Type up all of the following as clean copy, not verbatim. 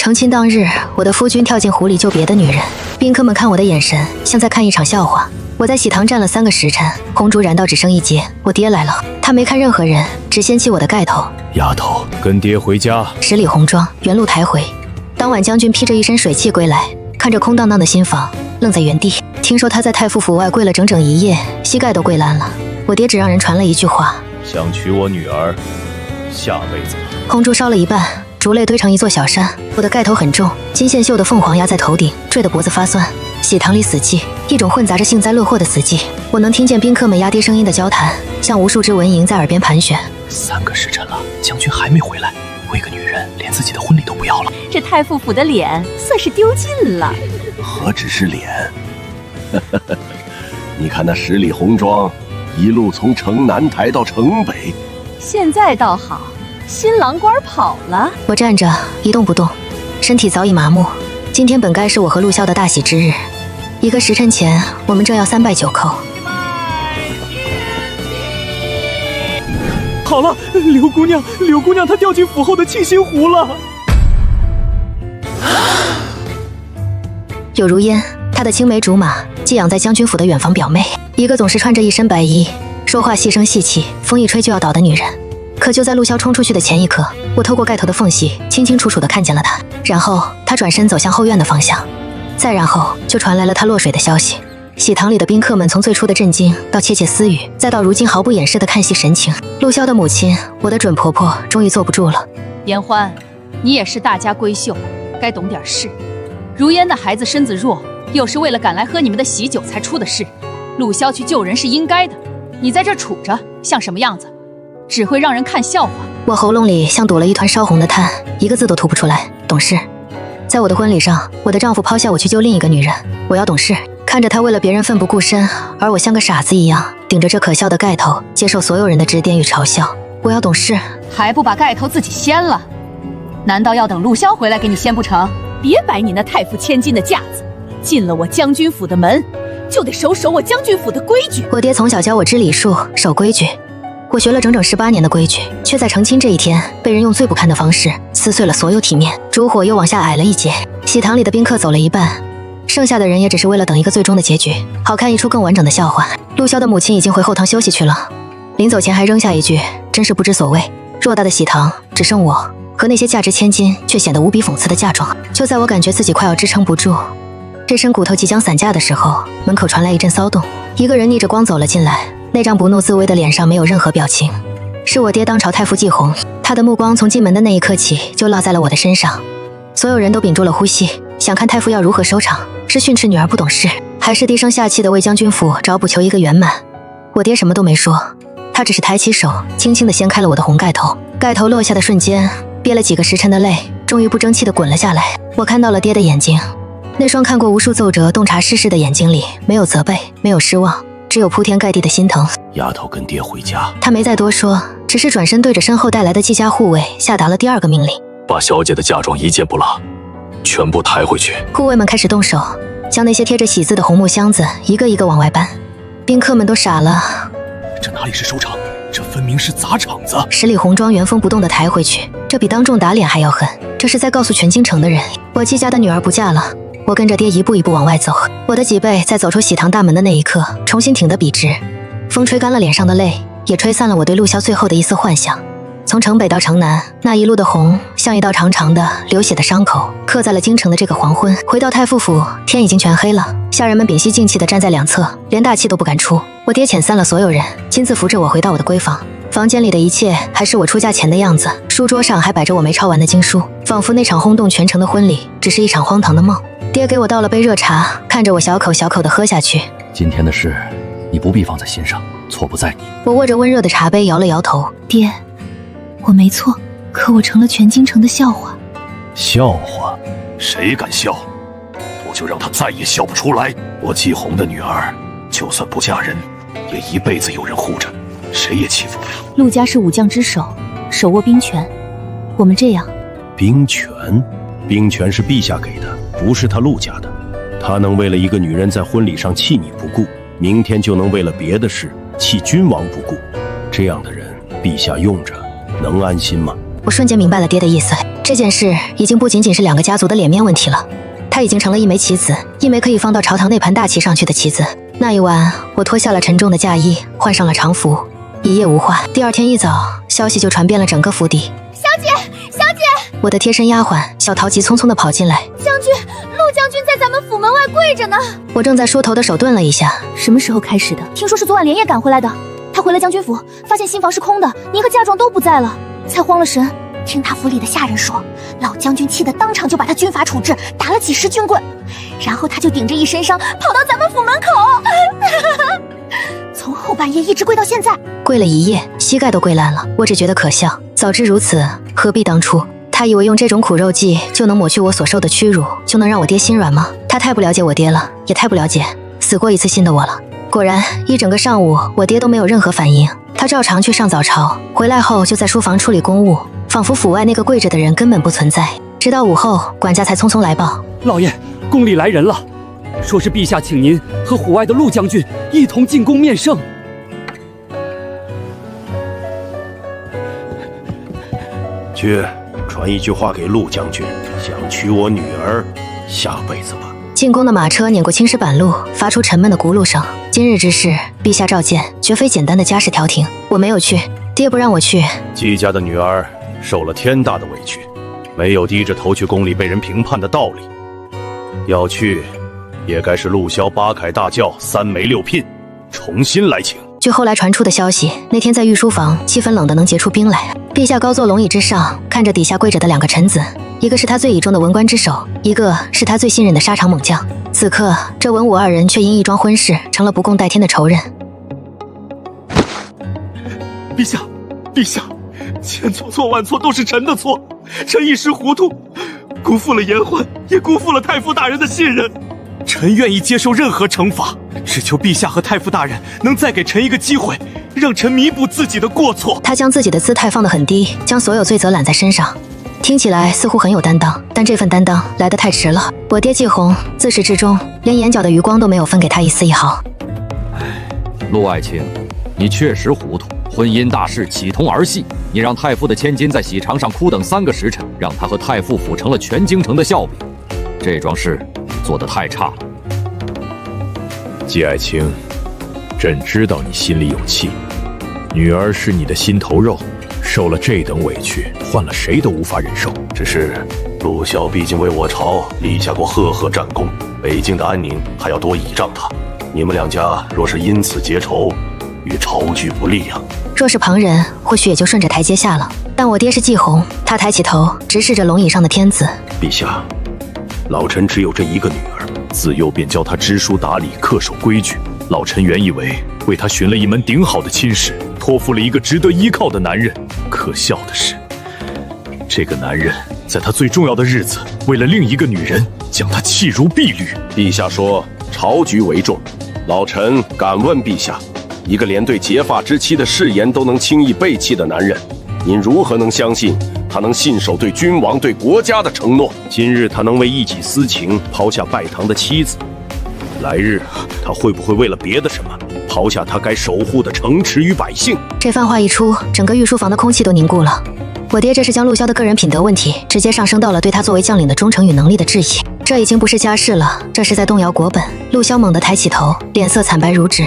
成亲当日，我的夫君跳进湖里救别的女人，宾客们看我的眼神像在看一场笑话。我在喜堂站了3个时辰，红烛燃到只剩1截。我爹来了，他没看任何人，只掀起我的盖头。丫头，跟爹回家。10里红妆，原路抬回。当晚将军披着一身水气归来，看着空荡荡的新房，愣在原地。听说他在太傅府外跪了整整1夜，膝盖都跪烂了。我爹只让人传了一句话：想娶我女儿，下辈子。红烛烧了一半，烛泪堆成一座小山。我的盖头很重，金线绣的凤凰压在头顶，坠得脖子发酸。喜堂里死寂，一种混杂着幸灾乐祸的死寂。我能听见宾客们压低声音的交谈，像无数只蚊蝇在耳边盘旋。3个时辰了，将军还没回来，为个女人连自己的婚礼都不要了。这太傅府的脸算是丢尽了。何止是脸？你看那10里红妆，一路从城南抬到城北。现在倒好，新郎官跑了。我站着一动不动，身体早已麻木。今天本该是我和陆萧的大喜之日，1个时辰前，我们正要3拜9叩。好了，刘姑娘她掉进府后的沁心湖了。有如烟，她的青梅竹马寄养在将军府的远房表妹，一个总是穿着一身白衣，说话细声细气，风一吹就要倒的女人。可就在陆萧冲出去的前一刻，我透过盖头的缝隙清清楚楚地看见了她，然后她转身走向后院的方向，再然后就传来了她落水的消息。喜堂里的宾客们从最初的震惊到窃窃私语，再到如今毫不掩饰的看戏神情。陆萧的母亲，我的准婆婆终于坐不住了。颜欢，你也是大家闺秀，该懂点事。如烟的孩子身子弱，又是为了赶来喝你们的喜酒才出的事，陆萧去救人是应该的，你在这杵着像什么样子？只会让人看笑话。我喉咙里像堵了一团烧红的炭，一个字都吐不出来。懂事。在我的婚礼上，我的丈夫抛下我去救另一个女人，我要懂事。看着他为了别人奋不顾身，而我像个傻子一样顶着这可笑的盖头，接受所有人的指点与嘲笑。我要懂事，还不把盖头自己掀了？难道要等陆萧回来给你掀不成？别摆你那太傅千金的架子，进了我将军府的门，就得守我将军府的规矩。我爹从小教我知礼数、守规矩。我学了整整18年的规矩，却在成亲这一天被人用最不堪的方式撕碎了所有体面，烛火又往下矮了1截。喜堂里的宾客走了一半，剩下的人也只是为了等一个最终的结局，好看一出更完整的笑话。陆萧的母亲已经回后堂休息去了，临走前还扔下一句：真是不知所谓。偌大的喜堂只剩我和那些价值千金却显得无比讽刺的嫁妆。就在我感觉自己快要支撑不住，这身骨头即将散架的时候，门口传来一阵骚动，一个人逆着光走了进来。那张不怒自威的脸上没有任何表情，是我爹当朝太傅季红。他的目光从进门的那一刻起就落在了我的身上。所有人都屏住了呼吸，想看太傅要如何收场，是训斥女儿不懂事，还是低声下气的为将军府找补求一个圆满。我爹什么都没说，他只是抬起手轻轻地掀开了我的红盖头。盖头落下的瞬间，憋了几个时辰的泪终于不争气地滚了下来。我看到了爹的眼睛，那双看过无数奏折洞察世事的眼睛里没有责备，没有失望，只有铺天盖地的心疼。丫头，跟爹回家。他没再多说，只是转身对着身后带来的季家护卫下达了第2个命令：把小姐的嫁妆一件不落，全部抬回去。护卫们开始动手，将那些贴着喜字的红木箱子一个一个往外搬。宾客们都傻了，这哪里是收场，这分明是砸场子。10里红妆原封不动地抬回去，这比当众打脸还要狠。这是在告诉全京城的人，我季家的女儿不嫁了。我跟着爹一步一步往外走，我的脊背在走出喜堂大门的那一刻重新挺得笔直。风吹干了脸上的泪，也吹散了我对陆萧最后的一丝幻想。从城北到城南，那一路的红像一道长长的流血的伤口，刻在了京城的这个黄昏。回到太傅府，天已经全黑了，下人们屏息静气地站在两侧，连大气都不敢出。我爹遣散了所有人，亲自扶着我回到我的闺房。房间里的一切还是我出嫁前的样子，书桌上还摆着我没抄完的经书，仿佛那场轰动全城的婚礼只是一场荒唐的梦。爹给我倒了杯热茶，看着我小口小口地喝下去。今天的事你不必放在心上，错不在你。我握着温热的茶杯摇了摇头。爹，我没错，可我成了全京城的笑话。笑话？谁敢笑？我就让他再也笑不出来。我季红的女儿，就算不嫁人，也一辈子有人护着，谁也欺负不了。陆家是武将之首，手握兵权，我们这样……兵权？兵权是陛下给的，不是他陆家的。他能为了一个女人在婚礼上弃你不顾，明天就能为了别的事弃君王不顾。这样的人，陛下用着能安心吗？我瞬间明白了爹的意思，这件事已经不仅仅是两个家族的脸面问题了，它已经成了一枚棋子，一枚可以放到朝堂那盘大棋上去的棋子。那一晚，我脱下了沉重的嫁衣，换上了常服，一夜无话。第二天一早，消息就传遍了整个府邸。小姐，小姐！我的贴身丫鬟小桃急匆匆地跑进来。将军，陆将军在咱们府门外跪着呢。我正在梳头的手顿了一下。什么时候开始的？听说是昨晚连夜赶回来的。他回了将军府，发现新房是空的，您和嫁妆都不在了，才慌了神。听他府里的下人说，老将军气得当场就把他军法处置，打了几10军棍，然后他就顶着一身伤跑到咱们府门口，从后半夜一直跪到现在，跪了一夜，膝盖都跪烂了。我只觉得可笑，早知如此，何必当初？他以为用这种苦肉计就能抹去我所受的屈辱，就能让我爹心软吗？他太不了解我爹了，也太不了解死过一次心的我了。果然，一整个上午，我爹都没有任何反应。他照常去上早朝，回来后就在书房处理公务，仿佛府外那个跪着的人根本不存在。直到午后，管家才匆匆来报：老爷，宫里来人了，说是陛下请您和府外的陆将军一同进宫面圣。去传一句话给陆将军，想娶我女儿，下辈子吧。进宫的马车碾过青石板路，发出沉闷的轱辘声。今日之事，陛下召见，绝非简单的家事调停。我没有去，爹不让我去。季家的女儿受了天大的委屈，没有低着头去宫里被人评判的道理。要去，也该是陆萧八凯大轿3媒6聘，重新来请。据后来传出的消息，那天在御书房，气氛冷得能结出冰来。陛下高坐龙椅之上，看着底下跪着的2个臣子，一个是他最倚重的文官之首，一个是他最信任的沙场猛将。此刻，这文武2人却因一桩婚事成了不共戴天的仇人。陛下，陛下，千错万错都是臣的错，臣一时糊涂，辜负了颜欢，也辜负了太傅大人的信任。臣愿意接受任何惩罚，只求陛下和太傅大人能再给臣一个机会，让臣弥补自己的过错。他将自己的姿态放得很低，将所有罪责揽在身上，听起来似乎很有担当，但这份担当来得太迟了。我爹季红自始至终连眼角的余光都没有分给他一丝一毫。陆爱卿，你确实糊涂。婚姻大事岂同儿戏？你让太傅的千金在喜堂上哭等3个时辰，让他和太傅府成了全京城的笑柄。这桩事做得太差了。季爱卿，朕知道你心里有气，女儿是你的心头肉，受了这等委屈，换了谁都无法忍受。只是陆萧毕竟为我朝立下过赫赫战功，北境的安宁还要多倚仗他。你们2家若是因此结仇，与朝局不利啊。若是旁人，或许也就顺着台阶下了，但我爹是季红，他抬起头，直视着龙椅上的天子。陛下，老臣只有这一个女儿，自幼便教她知书达理，恪守规矩。老臣原以为为她寻了一门顶好的亲事，托付了一个值得依靠的男人。可笑的是，这个男人在她最重要的日子，为了另一个女人，将她弃如敝履。陛下说朝局为重，老臣敢问陛下，一个连对结发之妻的誓言都能轻易背弃的男人，您如何能相信他能信守对君王、对国家的承诺？今日他能为一己私情抛下拜堂的妻子，来日他会不会为了别的什么抛下他该守护的城池与百姓？这番话一出，整个御书房的空气都凝固了。我爹这是将陆萧的个人品德问题直接上升到了对他作为将领的忠诚与能力的质疑，这已经不是家事了，这是在动摇国本。陆萧猛地抬起头，脸色惨白如纸，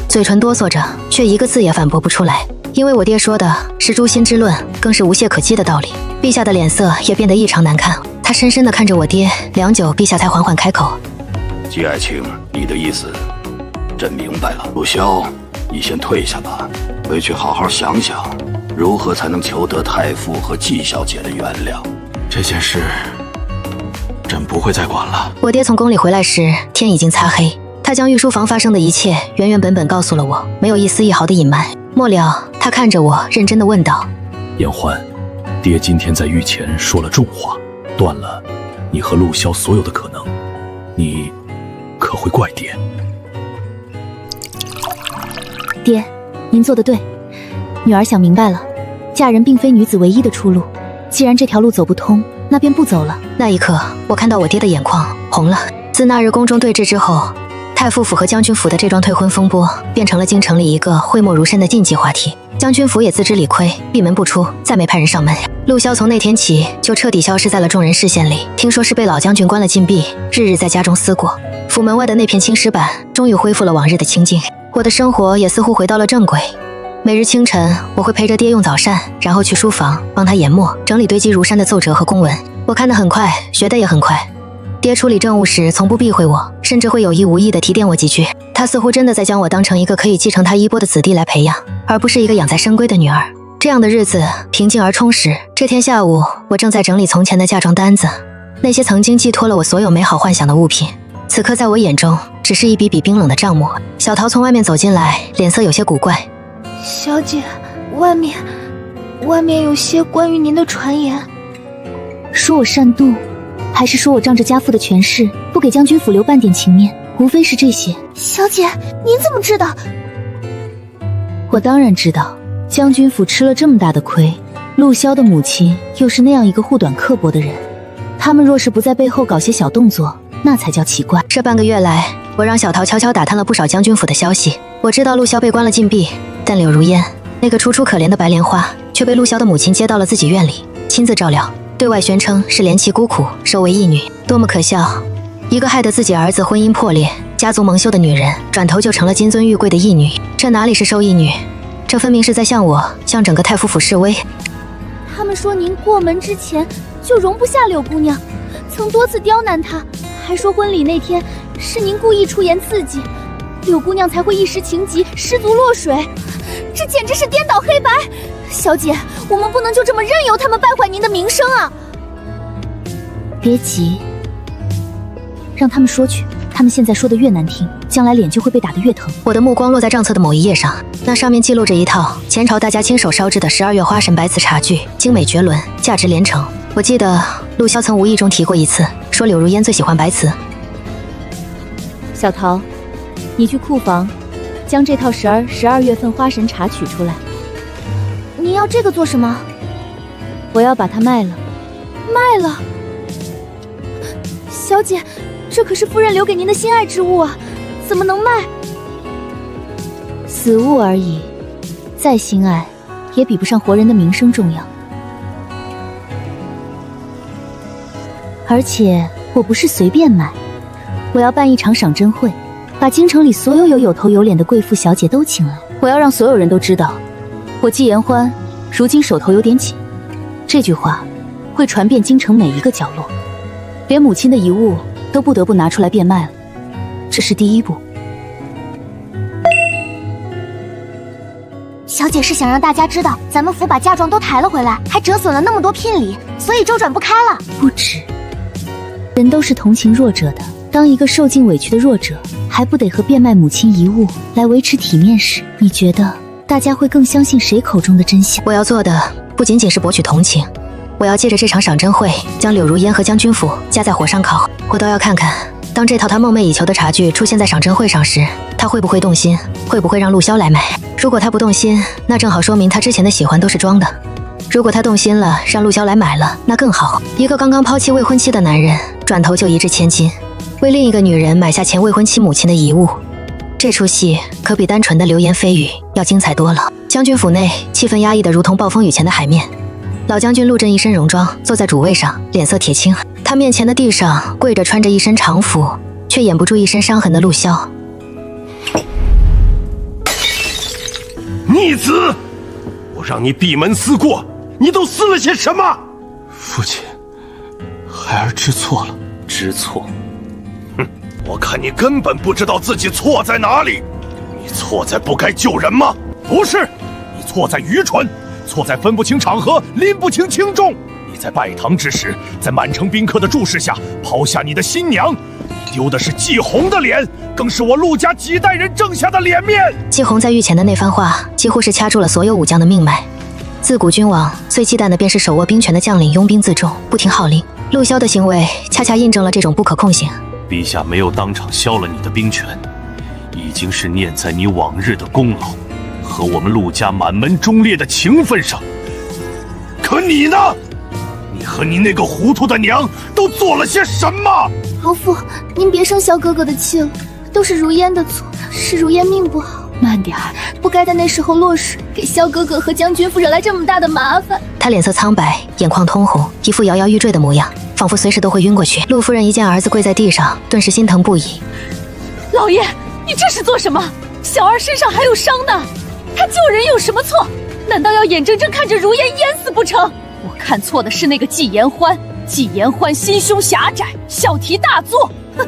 嘴唇哆嗦着，却一个字也反驳不出来。因为我爹说的是诛心之论，更是无懈可击的道理。陛下的脸色也变得异常难看，他深深地看着我爹，良久，陛下才缓缓开口：季爱卿，你的意思，朕明白了。陆萧，你先退下吧，回去好好想想，如何才能求得太傅和季小姐的原谅。这件事，朕不会再管了。我爹从宫里回来时，天已经擦黑。他将御书房发生的一切原原本本告诉了我，没有一丝一毫的隐瞒。末了，他看着我，认真地问道：颜欢，爹今天在御前说了重话，断了你和陆萧所有的可能，你可会怪爹？爹，您做得对，女儿想明白了，嫁人并非女子唯一的出路，既然这条路走不通，那便不走了。那一刻，我看到我爹的眼眶红了。自那日宫中对峙之后，太傅府和将军府的这桩退婚风波，变成了京城里一个讳莫如深的禁忌话题。将军府也自知理亏，闭门不出，再没派人上门。陆萧从那天起就彻底消失在了众人视线里，听说是被老将军关了禁闭，日日在家中思过。府门外的那片青石板终于恢复了往日的清静，我的生活也似乎回到了正轨。每日清晨，我会陪着爹用早膳，然后去书房帮他研墨，整理堆积如山的奏折和公文。我看得很快，学得也很快。爹处理政务时从不避讳我，甚至会有意无意地提点我几句。他似乎真的在将我当成一个可以继承他衣钵的子弟来培养，而不是一个养在深闺的女儿。这样的日子平静而充实。这天下午，我正在整理从前的嫁妆单子，那些曾经寄托了我所有美好幻想的物品，此刻在我眼中只是一笔笔冰冷的账目。小桃从外面走进来，脸色有些古怪。小姐，外面有些关于您的传言。说我善妒，还是说我仗着家父的权势，不给将军府留半点情面？无非是这些。小姐，您怎么知道？我当然知道，将军府吃了这么大的亏，陆萧的母亲又是那样一个护短刻薄的人，他们若是不在背后搞些小动作，那才叫奇怪。这半个月来，我让小桃悄悄打探了不少将军府的消息。我知道陆萧被关了禁闭，但柳如烟那个楚楚可怜的白莲花却被陆萧的母亲接到了自己院里，亲自照料，对外宣称是怜其孤苦，收为义女。多么可笑！一个害得自己儿子婚姻破裂、家族蒙羞的女人，转头就成了金尊玉贵的义女，这哪里是收义女？这分明是在向我、向整个太傅府示威。他们说您过门之前就容不下柳姑娘，曾多次刁难她，还说婚礼那天是您故意出言刺激，柳姑娘才会一时情急失足落水。这简直是颠倒黑白！小姐，我们不能就这么任由他们败坏您的名声啊！别急，让他们说去，他们现在说的越难听，将来脸就会被打得越疼。我的目光落在账册的某一页上，那上面记录着一套前朝大家亲手烧制的12月花神白瓷茶具，精美绝伦，价值连城。我记得陆萧曾无意中提过一次，说柳如烟最喜欢白瓷。小桃，你去库房将这套12月份花神茶取出来。您要这个做什么？我要把它卖了。卖了？小姐，这可是夫人留给您的心爱之物啊，怎么能卖？死物而已，再心爱，也比不上活人的名声重要。而且我不是随便买，我要办一场赏珍会，把京城里所有有头有脸的贵妇小姐都请来。我要让所有人都知道，我季言欢如今手头有点紧。这句话会传遍京城每一个角落，连母亲的遗物都不得不拿出来变卖了。这是第一步。小姐是想让大家知道，咱们府把嫁妆都抬了回来，还折损了那么多聘礼，所以周转不开了。不止，人都是同情弱者的。当一个受尽委屈的弱者，还不得和变卖母亲遗物来维持体面时，你觉得大家会更相信谁口中的真相？我要做的不仅仅是博取同情，我要借着这场赏珍会，将柳如烟和将军府架在火上烤。我倒要看看，当这套他梦寐以求的茶具出现在赏珍会上时，他会不会动心，会不会让陆萧来买。如果他不动心，那正好说明他之前的喜欢都是装的；如果他动心了，让陆萧来买了，那更好。一个刚刚抛弃未婚妻的男人，转头就一掷千金，为另一个女人买下前未婚妻母亲的遗物，这出戏可比单纯的流言蜚语要精彩多了。将军府内气氛压抑得如同暴风雨前的海面。老将军陆震一身戎装，坐在主位上，脸色铁青。他面前的地上跪着穿着一身长服，却掩不住一身伤痕的陆萧。逆子！我让你闭门思过，你都思了些什么？父亲，孩儿知错了。知错？哼！我看你根本不知道自己错在哪里。你错在不该救人吗？不是，你错在愚蠢，错在分不清场合，拎不清轻重。你在拜堂之时，在满城宾客的注视下抛下你的新娘，你丢的是季红的脸，更是我陆家几代人挣下的脸面。季红在御前的那番话，几乎是掐住了所有武将的命脉。自古君王最忌惮的便是手握兵权的将领拥兵自重，不听号令。陆萧的行为恰恰印证了这种不可控性。陛下没有当场削了你的兵权，已经是念在你往日的功劳和我们陆家满门忠烈的情分上。可你呢？你和你那个糊涂的娘都做了些什么？伯父，您别生萧哥哥的气了，都是如烟的错，是如烟命不好。慢点儿，不该在那时候落水，给萧哥哥和将军府惹来这么大的麻烦。他脸色苍白，眼眶通红，一副摇摇欲坠的模样，仿佛随时都会晕过去。陆夫人一见儿子跪在地上，顿时心疼不已。老爷，你这是做什么？小儿身上还有伤呢，他救人有什么错？难道要眼睁睁看着如烟淹死不成？我看错的是那个季言欢，季言欢心胸狭窄，小题大做。哼，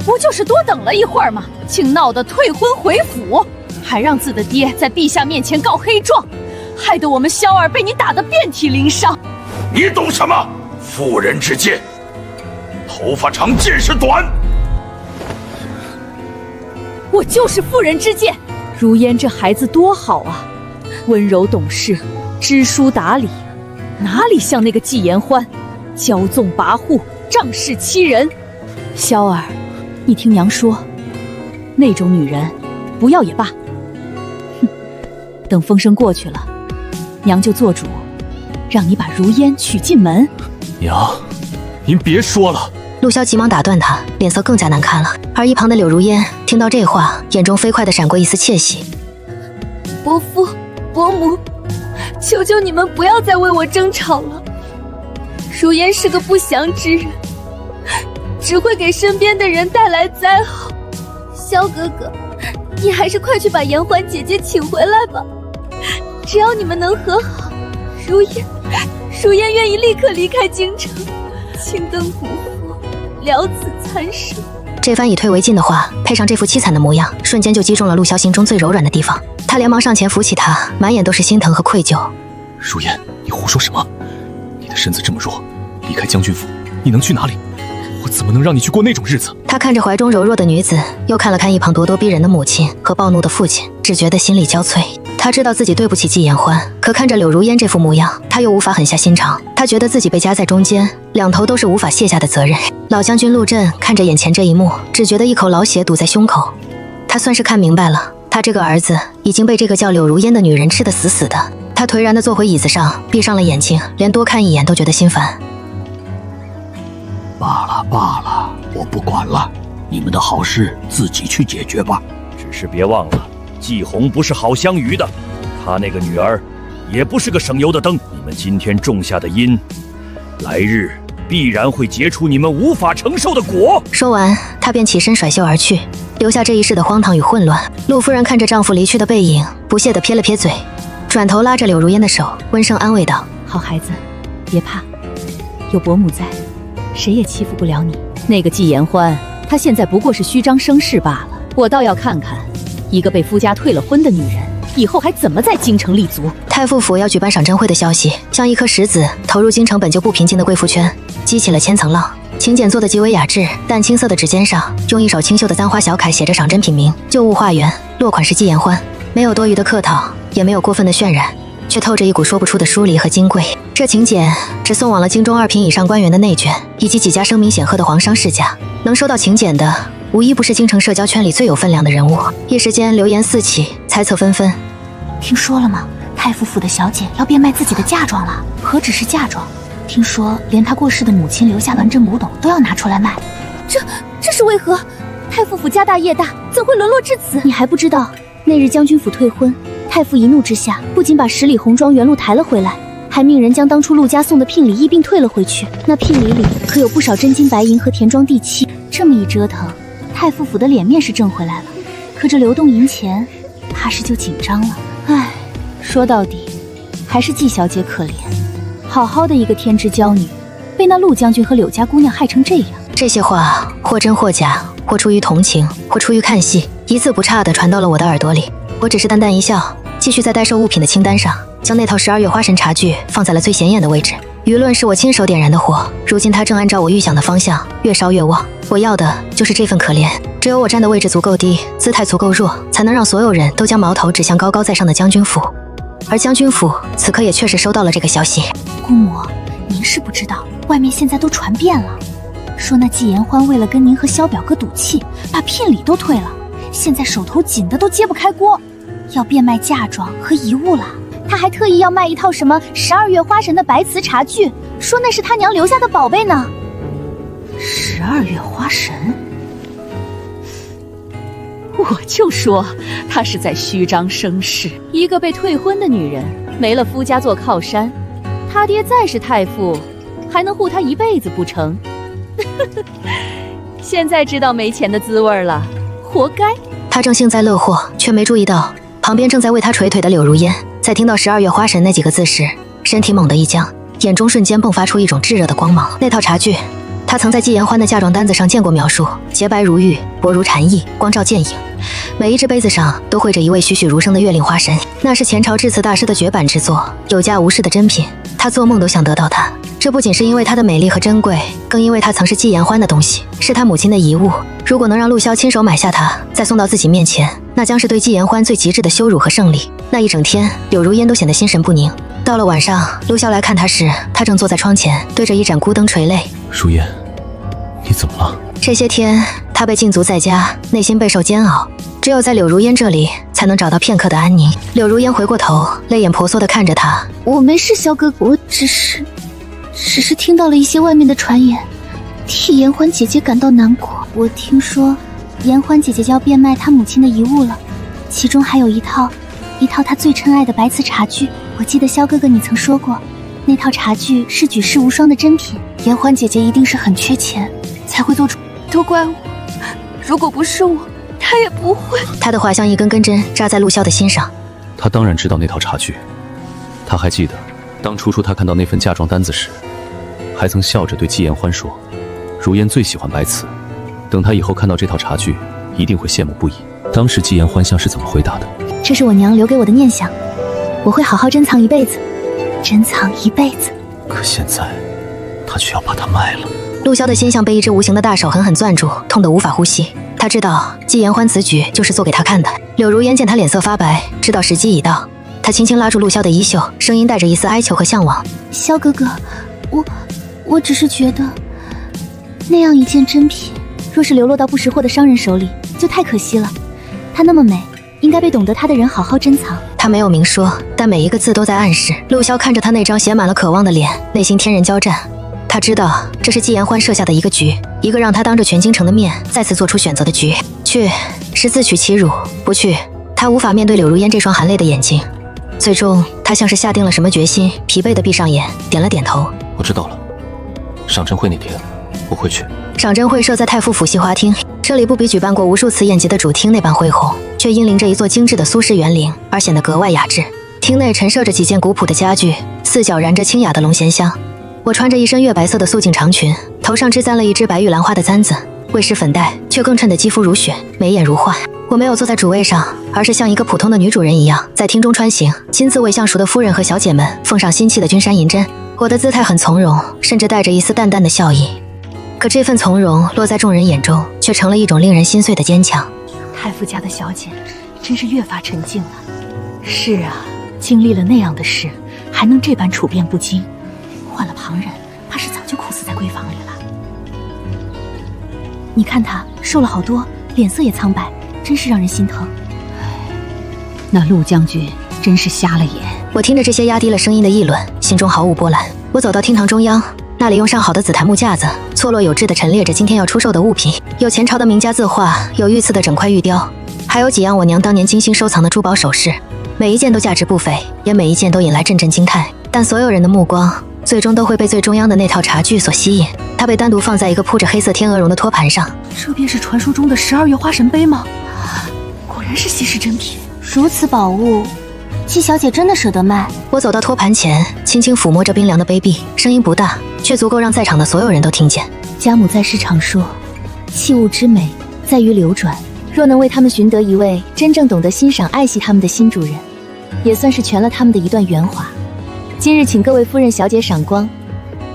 不就是多等了一会儿吗？竟闹得退婚回府，还让自的爹在陛下面前告黑状，害得我们萧儿被你打得遍体鳞伤。你懂什么？妇人之见，头发长见识短。我就是妇人之见。如烟这孩子多好啊，温柔懂事，知书达理，哪里像那个季言欢，骄纵跋扈，仗势欺人。萧儿，你听娘说，那种女人不要也罢。哼，等风声过去了，娘就做主，让你把如烟娶进门。娘，您别说了。陆萧急忙打断他，脸色更加难看了。而一旁的柳如烟听到这话，眼中飞快地闪过一丝窃喜。伯父、伯母，求求你们不要再为我争吵了。如烟是个不祥之人，只会给身边的人带来灾祸。萧哥哥，你还是快去把言欢姐姐请回来吧。只要你们能和好，如烟愿意立刻离开京城，青灯古佛，了此残生。这番以退为进的话，配上这副凄惨的模样，瞬间就击中了陆萧心中最柔软的地方。他连忙上前扶起他，满眼都是心疼和愧疚。如烟，你胡说什么？你的身子这么弱，离开将军府，你能去哪里？我怎么能让你去过那种日子？他看着怀中柔弱的女子，又看了看一旁咄咄逼人的母亲和暴怒的父亲，只觉得心力交瘁。他知道自己对不起季言欢，可看着柳如烟这副模样，他又无法狠下心肠。他觉得自己被夹在中间，两头都是无法卸下的责任。老将军陆震看着眼前这一幕，只觉得一口老血堵在胸口。他算是看明白了，他这个儿子已经被这个叫柳如烟的女人吃得死死的。他颓然地坐回椅子上，闭上了眼睛，连多看一眼都觉得心烦。罢了，我不管了，你们的好事自己去解决吧。只是别忘了，季红不是好相与的，他那个女儿也不是个省油的灯。你们今天种下的因，来日必然会结出你们无法承受的果。说完，他便起身甩袖而去，留下这一世的荒唐与混乱。陆夫人看着丈夫离去的背影，不屑地撇了撇嘴，转头拉着柳如烟的手，温声安慰道：“好孩子，别怕，有伯母在，谁也欺负不了你。那个季言欢，他现在不过是虚张声势罢了。我倒要看看，一个被夫家退了婚的女人，以后还怎么在京城立足。”太傅府要举办赏珍会的消息，像一颗石子投入京城本就不平静的贵妇圈，激起了千层浪。请柬做的极为雅致，淡青色的纸笺上，用一手清秀的簪花小楷写着赏珍品名：旧物化缘，落款是季言欢。没有多余的客套，也没有过分的渲染，却透着一股说不出的疏离和金贵。这请柬只送往了京中2品以上官员的内眷，以及几家声名显赫的皇商世家。能收到请柬的，无一不是京城社交圈里最有分量的人物。一时间流言四起，猜测纷纷。听说了吗？太傅府的小姐要变卖自己的嫁妆了。何止是嫁妆，听说连她过世的母亲留下完整古董都要拿出来卖。这是为何？太傅府家大业大，怎会沦落至此？你还不知道，那日将军府退婚，太傅一怒之下，不仅把10里红妆原路抬了回来，还命人将当初陆家送的聘礼一并退了回去。那聘礼里可有不少真金白银和田庄地契。这么一折腾，太傅府的脸面是挣回来了，可这流动银钱，怕是就紧张了。唉，说到底，还是季小姐可怜。好好的一个天之娇女，被那陆将军和柳家姑娘害成这样。这些话或真或假，或出于同情，或出于看戏，一字不差地传到了我的耳朵里。我只是淡淡一笑，继续在待售物品的清单上，将那套12月花神茶具放在了最显眼的位置。舆论是我亲手点燃的火，如今它正按照我预想的方向越烧越旺。我要的就是这份可怜。只有我站的位置足够低，姿态足够弱，才能让所有人都将矛头指向高高在上的将军府。而将军府此刻也确实收到了这个消息。姑母，您是不知道，外面现在都传遍了，说那季言欢为了跟您和萧表哥赌气，把聘礼都退了，现在手头紧的都揭不开锅，要变卖嫁妆和遗物了。他还特意要卖一套什么12月花神的白瓷茶具，说那是他娘留下的宝贝呢。12月花神，我就说她是在虚张声势。一个被退婚的女人，没了夫家做靠山，他爹再是太傅，还能护她一辈子不成？现在知道没钱的滋味了，活该。他正幸灾乐祸，却没注意到旁边正在为他捶腿的柳如烟，在听到12月花神那几个字时，身体猛地一僵，眼中瞬间迸发出一种炙热的光芒。那套茶具，他曾在季延欢的嫁妆单子上见过描述，洁白如玉，薄如蝉翼，光照剑影。每一只杯子上都绘着一位栩栩如生的月令花神，那是前朝制瓷大师的绝版之作，有价无市的珍品。他做梦都想得到它。这不仅是因为它的美丽和珍贵，更因为它曾是季延欢的东西，是他母亲的遗物。如果能让陆萧亲手买下它，再送到自己面前，那将是对季延欢最极致的羞辱和胜利。那一整天，柳如烟都显得心神不宁。到了晚上，陆萧来看他时，他正坐在窗前，对着一盏孤灯垂泪。如烟，你怎么了？这些天，他被禁足在家，内心备受煎熬，只有在柳如烟这里，才能找到片刻的安宁。柳如烟回过头，泪眼婆娑地看着他。我没事，萧哥哥，我只是听到了一些外面的传言，替延欢姐姐感到难过。我听说，延欢姐姐要变卖她母亲的遗物了，其中还有一套她最珍爱的白瓷茶具。我记得萧哥哥你曾说过，那套茶具是举世无双的珍品。延欢姐姐一定是很缺钱，才会做出。都怪我，如果不是我，她也不会。他的话像一根根针扎在陆萧的心上。他当然知道那套茶具，他还记得当初他看到那份嫁妆单子时，还曾笑着对季延欢说，如烟最喜欢白瓷，等他以后看到这套茶具，一定会羡慕不已。当时季延欢像是怎么回答的？这是我娘留给我的念想，我会好好珍藏一辈子，珍藏一辈子。可现在他却要把它卖了。陆萧的心像被一只无形的大手狠狠攥住，痛得无法呼吸。他知道季延欢此举就是做给他看的。柳如烟见他脸色发白，知道时机已到，他轻轻拉住陆萧的衣袖，声音带着一丝哀求和向往。萧哥哥，我只是觉得，那样一件珍品，若是流落到不识货的商人手里，就太可惜了。她那么美，应该被懂得她的人好好珍藏。他没有明说，但每一个字都在暗示。陆萧看着他那张写满了渴望的脸，内心天人交战。他知道这是季延欢设下的一个局，一个让他当着全京城的面再次做出选择的局。去是自取其辱，不去他无法面对柳如烟这双含泪的眼睛。最终他像是下定了什么决心，疲惫地闭上眼，点了点头。我知道了，赏珍会那天我会去。赏珍会设在太傅府戏花厅，这里不比举办过无数次宴集的主厅那般恢宏，却因临着一座精致的苏式园林而显得格外雅致。厅内陈设着几件古朴的家具，四角燃着清雅的龙涎香。我穿着一身月白色的素净长裙，头上织簪了一只白玉兰花的簪子，未施粉黛，却更衬得肌肤如雪，眉眼如画。我没有坐在主位上，而是像一个普通的女主人一样，在厅中穿行，亲自为相熟的夫人和小姐们奉上新砌的君山银针。我的姿态很从容，甚至带着一丝淡淡的笑意。可这份从容落在众人眼中，却成了一种令人心碎的坚强。太傅家的小姐真是越发沉静了。是啊，经历了那样的事，还能这般处变不惊，换了旁人，怕是早就哭死在闺房里了。你看她瘦了好多，脸色也苍白，真是让人心疼。那陆将军真是瞎了眼。我听着这些压低了声音的议论，心中毫无波澜。我走到厅堂中央，那里用上好的紫檀木架子，错落有致地陈列着今天要出售的物品，有前朝的名家字画，有御赐的整块玉雕，还有几样我娘当年精心收藏的珠宝首饰，每一件都价值不菲，也每一件都引来阵阵惊叹。但所有人的目光最终都会被最中央的那套茶具所吸引，它被单独放在一个铺着黑色天鹅绒的托盘上。这便是传说中的12月花神杯吗？果然是稀世珍品。如此宝物，季小姐真的舍得卖？我走到托盘前，轻轻抚摸着冰凉的杯壁，声音不大，却足够让在场的所有人都听见。家母在世常说，器物之美在于流转，若能为他们寻得一位真正懂得欣赏爱惜他们的新主人，也算是全了他们的一段圆滑。今日请各位夫人小姐赏光，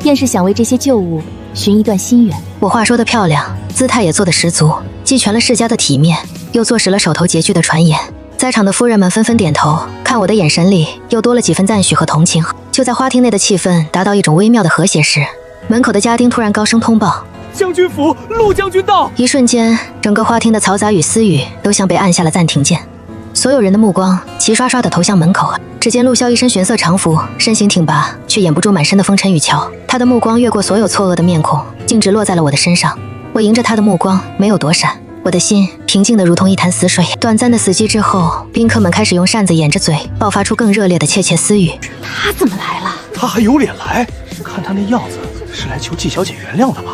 便是想为这些旧物寻一段心缘。我话说得漂亮，姿态也做得十足，既全了世家的体面，又坐实了手头拮据的传言。在场的夫人们纷纷点头，看我的眼神里又多了几分赞许和同情。就在花厅内的气氛达到一种微妙的和谐时，门口的家丁突然高声通报：将军府陆将军到！一瞬间，整个花厅的嘈杂与私语都像被按下了暂停键，所有人的目光齐刷刷地投向门口。只见陆萧一身玄色长服，身形挺拔，却掩不住满身的风尘与乔。他的目光越过所有错愕的面孔，径直落在了我的身上。我迎着他的目光，没有躲闪，我的心平静得如同一潭死水。短暂的死寂之后，宾客们开始用扇子掩着嘴，爆发出更热烈的窃窃私语。他怎么来了？他还有脸来？看他那样子，是来求季小姐原谅的吧？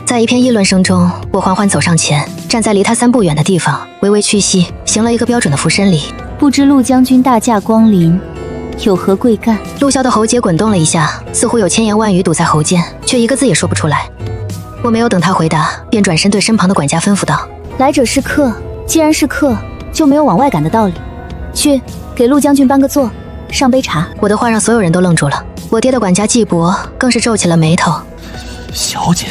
在一片议论声中，我缓缓走上前，站在离他3步远的地方，微微屈膝，行了一个标准的俯身礼。不知陆将军大驾光临，有何贵干？陆萧的喉结滚动了一下，似乎有千言万语堵在喉间，却一个字也说不出来。我没有等他回答，便转身对身旁的管家吩咐道：“来者是客，既然是客，就没有往外赶的道理。去，给陆将军搬个座，上杯茶。”我的话让所有人都愣住了，我爹的管家季伯更是皱起了眉头。小姐，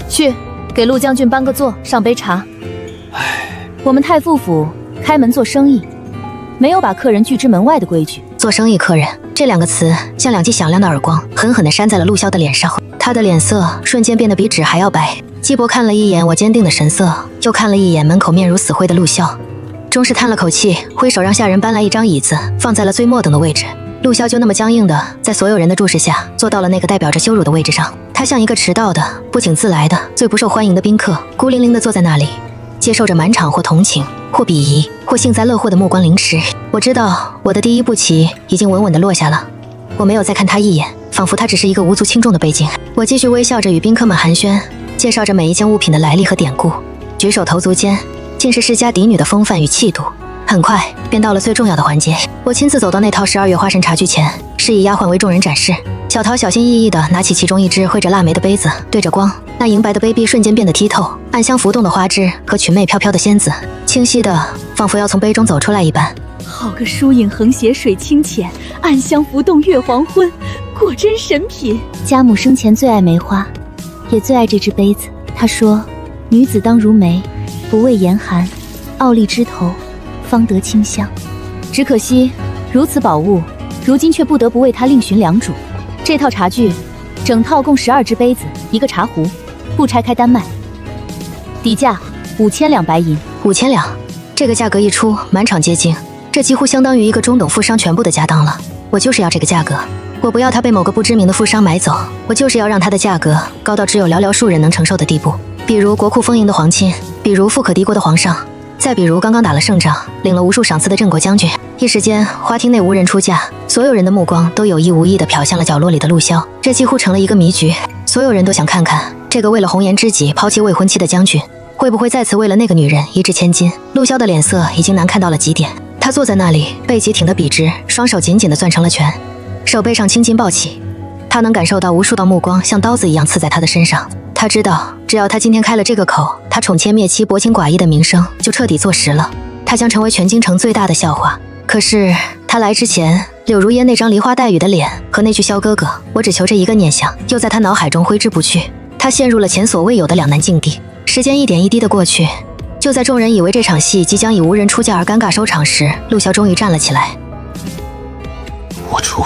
去，给陆将军搬个座，上杯茶。我们太傅府开门做生意，没有把客人拒之门外的规矩。做生意客人这2个词像2记响亮的耳光，狠狠地扇在了陆萧的脸上。他的脸色瞬间变得比纸还要白。季伯看了一眼我坚定的神色，又看了一眼门口面如死灰的陆萧，终是叹了口气，挥手让下人搬来一张椅子，放在了最末等的位置。陆萧就那么僵硬的在所有人的注视下坐到了那个代表着羞辱的位置上。他像一个迟到的、不请自来的、最不受欢迎的宾客，孤零零地坐在那里，接受着满场或同情、或鄙夷、或幸灾乐祸的目光凌迟。我知道我的第一步棋已经稳稳地落下了，我没有再看他一眼，仿佛他只是一个无足轻重的背景。我继续微笑着与宾客们寒暄，介绍着每一件物品的来历和典故，举手投足间尽是世家嫡女的风范与气度。很快便到了最重要的环节，我亲自走到那套12月花神茶具前，示意丫鬟为众人展示。小桃小心翼翼地拿起其中一只绘着腊梅的杯子，对着光，那银白的杯壁瞬间变得剔透，暗香浮动的花枝和裙袂飘飘的仙子，清晰的仿佛要从杯中走出来一般。好个疏影横斜水清浅，暗香浮动月黄昏，果真神品。家母生前最爱梅花，也最爱这只杯子。她说：“女子当如梅，不畏严寒，傲立枝头，方得清香。”只可惜如此宝物，如今却不得不为她另寻良主。这套茶具，整套共12只杯子，1个茶壶，不拆开单卖，底价5000两白银。5000两，这个价格一出，满场皆惊。这几乎相当于一个中等富商全部的家当了。我就是要这个价格，我不要它被某个不知名的富商买走，我就是要让它的价格高到只有寥寥数人能承受的地步。比如国库丰盈的皇亲，比如富可敌国的皇上，再比如刚刚打了胜仗、领了无数赏赐的镇国将军。一时间，花厅内无人出价，所有人的目光都有意无意地瞟向了角落里的陆萧。这几乎成了一个迷局，所有人都想看看这个为了红颜知己抛弃未婚妻的将军，会不会再次为了那个女人一掷千金。陆萧的脸色已经难看到了极点，他坐在那里，背脊挺得笔直，双手紧紧地攥成了拳，手背上青筋暴起。他能感受到无数道目光像刀子一样刺在他的身上。他知道，只要他今天开了这个口，他宠妾灭妻、薄情寡义的名声就彻底坐实了，他将成为全京城最大的笑话。可是他来之前，柳如烟那张梨花带雨的脸和那句萧哥哥，我只求这一个念想，又在他脑海中挥之不去。他陷入了前所未有的两难境地。时间一点一滴的过去，就在众人以为这场戏即将以无人出价而尴尬收场时，陆萧终于站了起来。我出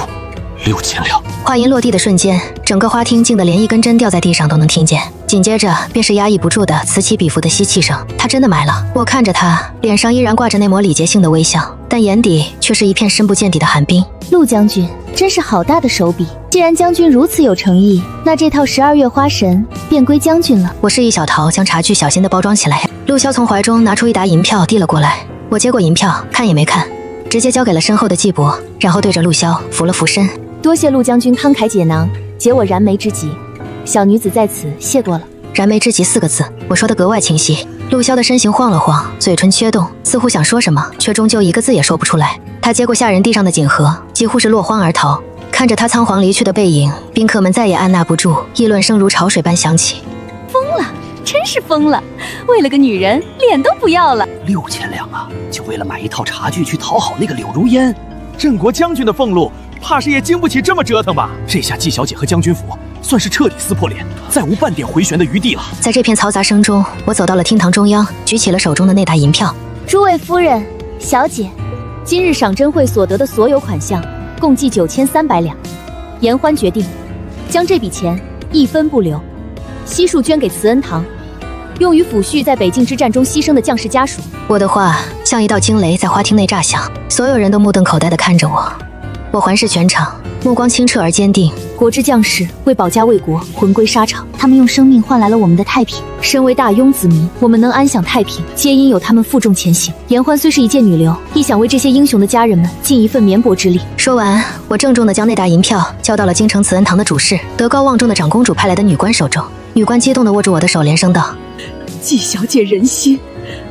6000两。话音落地的瞬间，整个花厅静得连一根针掉在地上都能听见，紧接着便是压抑不住的此起彼伏的吸气声。他真的买了。我看着他，脸上依然挂着那抹礼节性的微笑，但眼底却是一片深不见底的寒冰。陆将军真是好大的手笔，既然将军如此有诚意，那这套12月花神便归将军了。我示意小桃将茶具小心地包装起来。陆萧从怀中拿出一沓银票递了过来，我接过银票，看也没看，直接交给了身后的季伯，然后对着陆萧俯了俯身。多谢陆将军慷慨解囊，解我燃眉之急，小女子在此谢过了。燃眉之急4个字，我说得格外清晰。陆萧的身形晃了晃，嘴唇缺动，似乎想说什么，却终究一个字也说不出来。他接过下人地上的锦盒，几乎是落荒而逃。看着他仓皇离去的背影，宾客们再也按捺不住，议论声如潮水般响起。疯了，真是疯了！为了个女人，脸都不要了。6000两啊，就为了买一套茶具去讨好那个柳如烟？镇国将军的俸禄，怕是也经不起这么折腾吧？这下季小姐和将军府算是彻底撕破脸，再无半点回旋的余地了。在这片嘈杂声中，我走到了厅堂中央，举起了手中的那沓银票。诸位夫人、小姐，今日赏珍会所得的所有款项，共计9300两。言欢决定，将这笔钱一分不留，悉数捐给慈恩堂，用于抚恤在北境之战中牺牲的将士家属。我的话像一道惊雷在花厅内炸响，所有人都目瞪口呆地看着我。我环视全场，目光清澈而坚定，国之将士为保家卫国，魂归沙场，他们用生命换来了我们的太平。身为大庸子民，我们能安享太平，皆因有他们负重前行。颜欢虽是一介女流，亦想为这些英雄的家人们尽一份绵薄之力。说完，我郑重地将那沓银票交到了京城慈恩堂的主事德高望重的长公主派来的女官手中。女官激动地握住我的手，连声道：“季小姐仁心，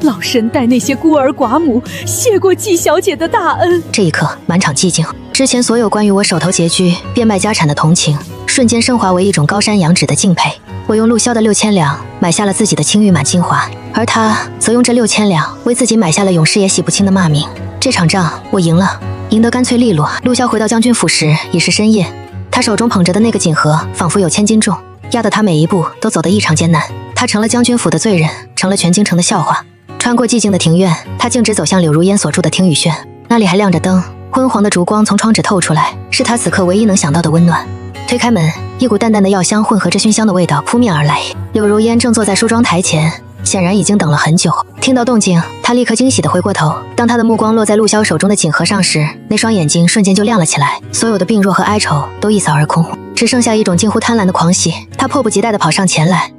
老身代那些孤儿寡母谢过季小姐的大恩。”这一刻，满场寂静。之前所有关于我手头拮据、变卖家产的同情，瞬间升华为一种高山仰止的敬佩。我用陆萧的6000两买下了自己的青玉满精华，而他则用这6000两为自己买下了永世也洗不清的骂名。这场仗我赢了，赢得干脆利落。陆萧回到将军府时已是深夜，他手中捧着的那个锦盒仿佛有1000斤重，压得他每一步都走得异常艰难。他成了将军府的罪人，成了全京城的笑话。穿过寂静的庭院，他径直走向柳如烟所住的听雨轩，那里还亮着灯，昏黄的烛光从窗纸透出来，是他此刻唯一能想到的温暖。推开门，一股淡淡的药香混合着熏香的味道扑面而来。柳如烟正坐在梳妆台前，显然已经等了很久。听到动静，他立刻惊喜地回过头。当他的目光落在陆萧手中的锦盒上时，那双眼睛瞬间就亮了起来，所有的病弱和哀愁都一扫而空，只剩下一种近乎贪婪的狂喜。他迫不及待地跑上前来，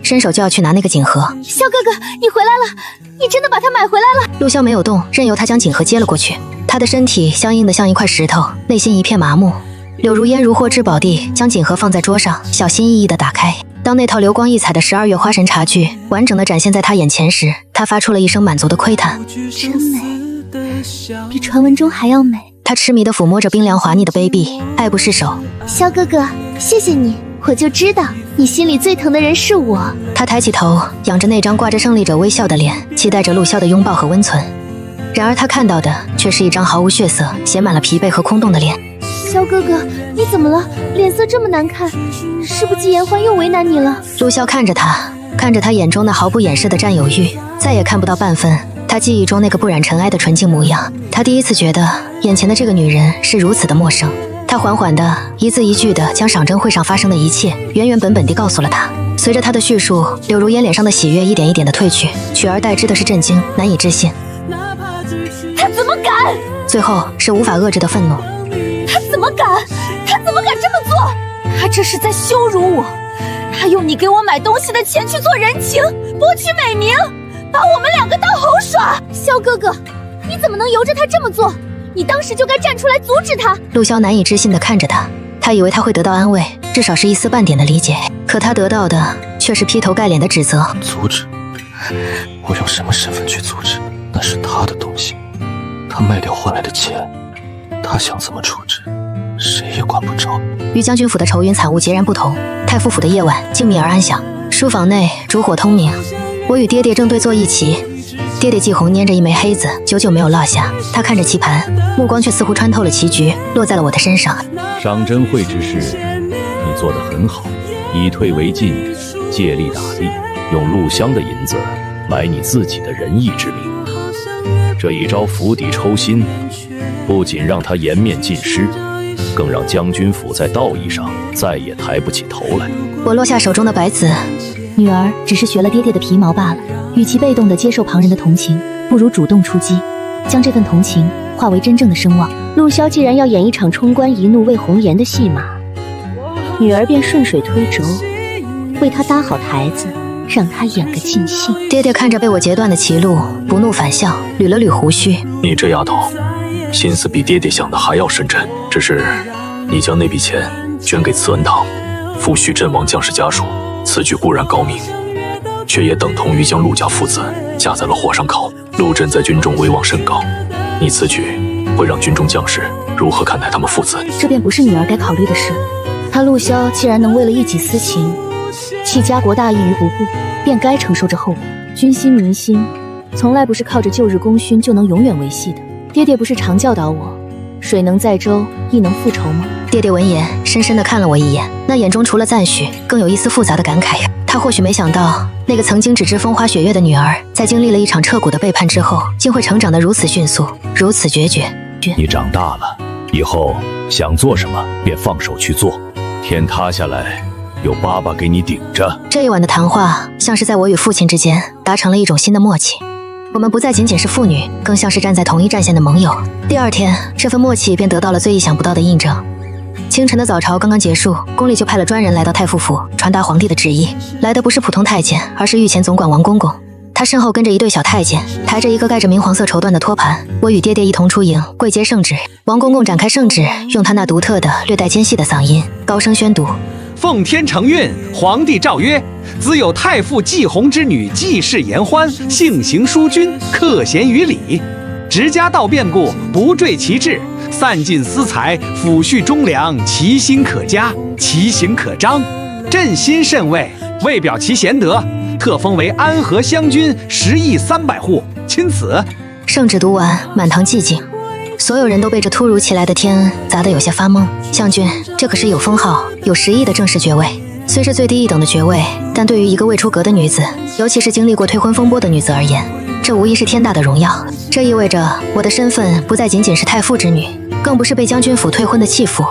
伸手就要去拿那个锦盒。萧哥哥，你回来了，你真的把它买回来了。陆萧没有动，任由他将锦盒接了过去。他的身体僵硬得像一块石头，内心一片麻木。柳如烟如获至宝地，将锦盒放在桌上，小心翼翼地打开。当那套流光溢彩的12月花神茶具完整地展现在他眼前时，他发出了一声满足的喟叹：“真美，比传闻中还要美。”他痴迷地抚摸着冰凉滑腻的杯壁，爱不释手。萧哥哥，谢谢你，我就知道你心里最疼的人是我。他抬起头，仰着那张挂着胜利者微笑的脸，期待着陆萧的拥抱和温存。然而他看到的却是一张毫无血色、写满了疲惫和空洞的脸。萧哥哥，你怎么了？脸色这么难看，是不是季言欢又为难你了？陆萧看着他眼中那毫不掩饰的占有欲，再也看不到半分他记忆中那个不染尘埃的纯净模样。他第一次觉得眼前的这个女人是如此的陌生。他缓缓地一字一句地将赏珍会上发生的一切原原本本地告诉了他。随着他的叙述，柳如烟脸上的喜悦一点一点地褪去，取而代之的是震惊、难以置信。他怎么敢？最后是无法遏制的愤怒。他怎么敢？他怎么敢这么做？他这是在羞辱我！他用你给我买东西的钱去做人情，博取美名，把我们2个当猴耍！萧哥哥，你怎么能由着他这么做？你当时就该站出来阻止他！陆萧难以置信地看着他，他以为他会得到安慰，至少是一丝半点的理解，可他得到的却是劈头盖脸的指责。阻止？我用什么身份去阻止？那是他的东西，他卖掉换来的钱，他想怎么处置，谁也管不着。与将军府的愁云惨雾截然不同，太傅府的夜晚静谧而安详，书房内烛火通明，我与爹爹正对坐一起。爹爹季红拈着一枚黑子，久久没有落下。他看着棋盘，目光却似乎穿透了棋局，落在了我的身上。赏珍会之事，你做得很好，以退为进，借力打力，用陆湘的银子买你自己的仁义之名。这一招釜底抽薪，不仅让他颜面尽失，更让将军府在道义上再也抬不起头来。我落下手中的白子，女儿只是学了爹爹的皮毛罢了，与其被动地接受旁人的同情，不如主动出击，将这份同情化为真正的声望。陆萧既然要演一场冲冠一怒为红颜的戏码，女儿便顺水推舟，为他搭好台子，让他演个尽兴。爹爹看着被我截断的棋路，不怒反笑，捋了捋胡须。你这丫头，心思比爹爹想的还要深沉。只是你将那笔钱捐给慈恩堂，抚恤阵亡将士家属，此举固然高明，却也等同于将陆家父子架在了火上烤。陆震在军中威望甚高，你此举会让军中将士如何看待他们父子？这便不是女儿该考虑的事。他陆萧既然能为了一己私情弃家国大义于不顾，便该承受这后果。军心民心从来不是靠着旧日功勋就能永远维系的。爹爹不是常教导我，水能载舟，亦能覆舟吗？爹爹闻言深深地看了我一眼，那眼中除了赞许，更有一丝复杂的感慨。他或许没想到，那个曾经只知风花雪月的女儿，在经历了一场彻骨的背叛之后，竟会成长得如此迅速，如此决绝。你长大了，以后想做什么便放手去做，天塌下来有爸爸给你顶着。这一晚的谈话，像是在我与父亲之间达成了一种新的默契。我们不再仅仅是父女，更像是站在同一战线的盟友。第二天，这份默契便得到了最意想不到的印证。清晨的早朝刚刚结束，宫里就派了专人来到太傅府传达皇帝的旨意。来的不是普通太监，而是御前总管王公公。他身后跟着一队小太监，抬着一个盖着明黄色绸缎的托盘。我与爹爹一同出营，跪接圣旨。王公公展开圣旨，用他那独特的、略带尖细的嗓音高声宣读：奉天承运，皇帝诏曰：兹有太傅季弘之女季氏言欢，性行淑均，克贤于礼，直家道变故，不坠其志，散尽私财，抚恤忠良，其心可嘉，其行可彰，朕心甚慰，为表其贤德，特封为安和乡军10亿300户，钦此。圣旨读完，满堂寂静，所有人都被这突如其来的天恩砸得有些发懵。将军，这可是有封号、有10亿的正式爵位，虽是最低一等的爵位，但对于一个未出阁的女子，尤其是经历过退婚风波的女子而言，这无疑是天大的荣耀。这意味着我的身份不再仅仅是太傅之女，更不是被将军府退婚的弃妇，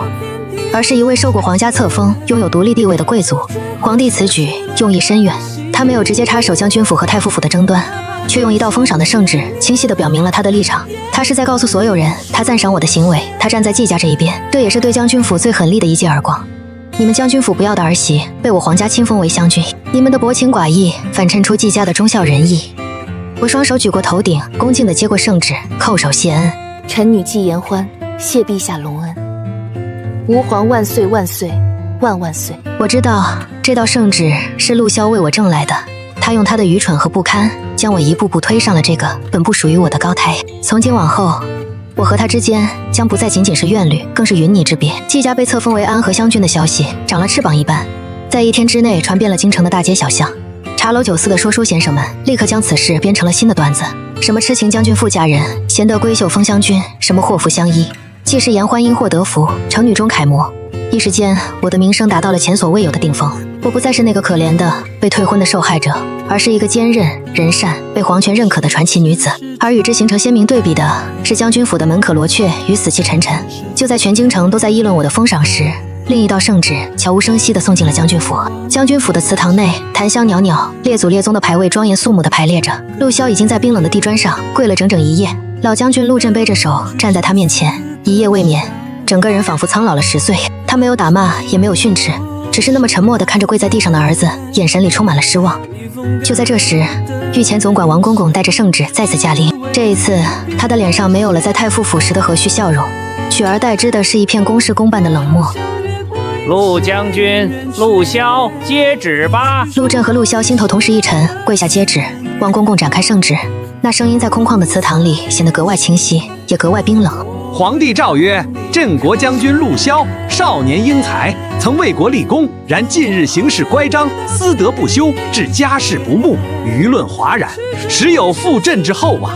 而是一位受过皇家册封、拥有独立地位的贵族。皇帝此举用意深远，他没有直接插手将军府和太傅府的争端，却用一道封赏的圣旨清晰地表明了他的立场。他是在告诉所有人，他赞赏我的行为，他站在季家这一边，这也是对将军府最狠厉的一记耳光。你们将军府不要的儿媳被我皇家亲封为将军，你们的薄情寡义反衬出季家的忠孝仁义。我双手举过头顶，恭敬地接过圣旨，叩首谢恩。臣女季言欢，谢陛下隆恩。吾皇万岁万岁万万岁！我知道这道圣旨是陆骁为我挣来的，他用他的愚蠢和不堪，将我一步步推上了这个本不属于我的高台。从今往后，我和他之间将不再仅仅是怨侣，更是云泥之别。季家被册封为安和乡军的消息长了翅膀一般，在1天之内传遍了京城的大街小巷。茶楼酒肆的说书先生们立刻将此事编成了新的段子，什么痴情将军妇佳人，贤德闺秀封将军，什么祸福相依，季氏言欢因祸得福，成女中楷模。一时间，我的名声达到了前所未有的顶峰。我不再是那个可怜的被退婚的受害者，而是一个坚韧、仁善、被皇权认可的传奇女子。而与之形成鲜明对比的是将军府的门可罗雀与死气沉沉。就在全京城都在议论我的封赏时，另一道圣旨悄无声息地送进了将军府。将军府的祠堂内，檀香袅袅，列祖列宗的牌位庄严肃穆地排列着。陆骁已经在冰冷的地砖上跪了整整1夜。老将军陆震背着手站在他面前，一夜未眠，整个人仿佛苍老了10岁。他没有打骂，也没有训斥，只是那么沉默地看着跪在地上的儿子，眼神里充满了失望。就在这时，御前总管王公公带着圣旨再次驾临。这一次，他的脸上没有了在太傅府时的和煦笑容，取而代之的是一片公事公办的冷漠。陆将军，陆骁，接旨吧。陆震和陆骁心头同时一沉，跪下接旨。王公公展开圣旨，那声音在空旷的祠堂里显得格外清晰，也格外冰冷。皇帝诏曰：镇国将军陆骁，少年英才，曾为国立功，然近日行事乖张，私德不修，致家事不睦，舆论哗然，实有负朕之厚望。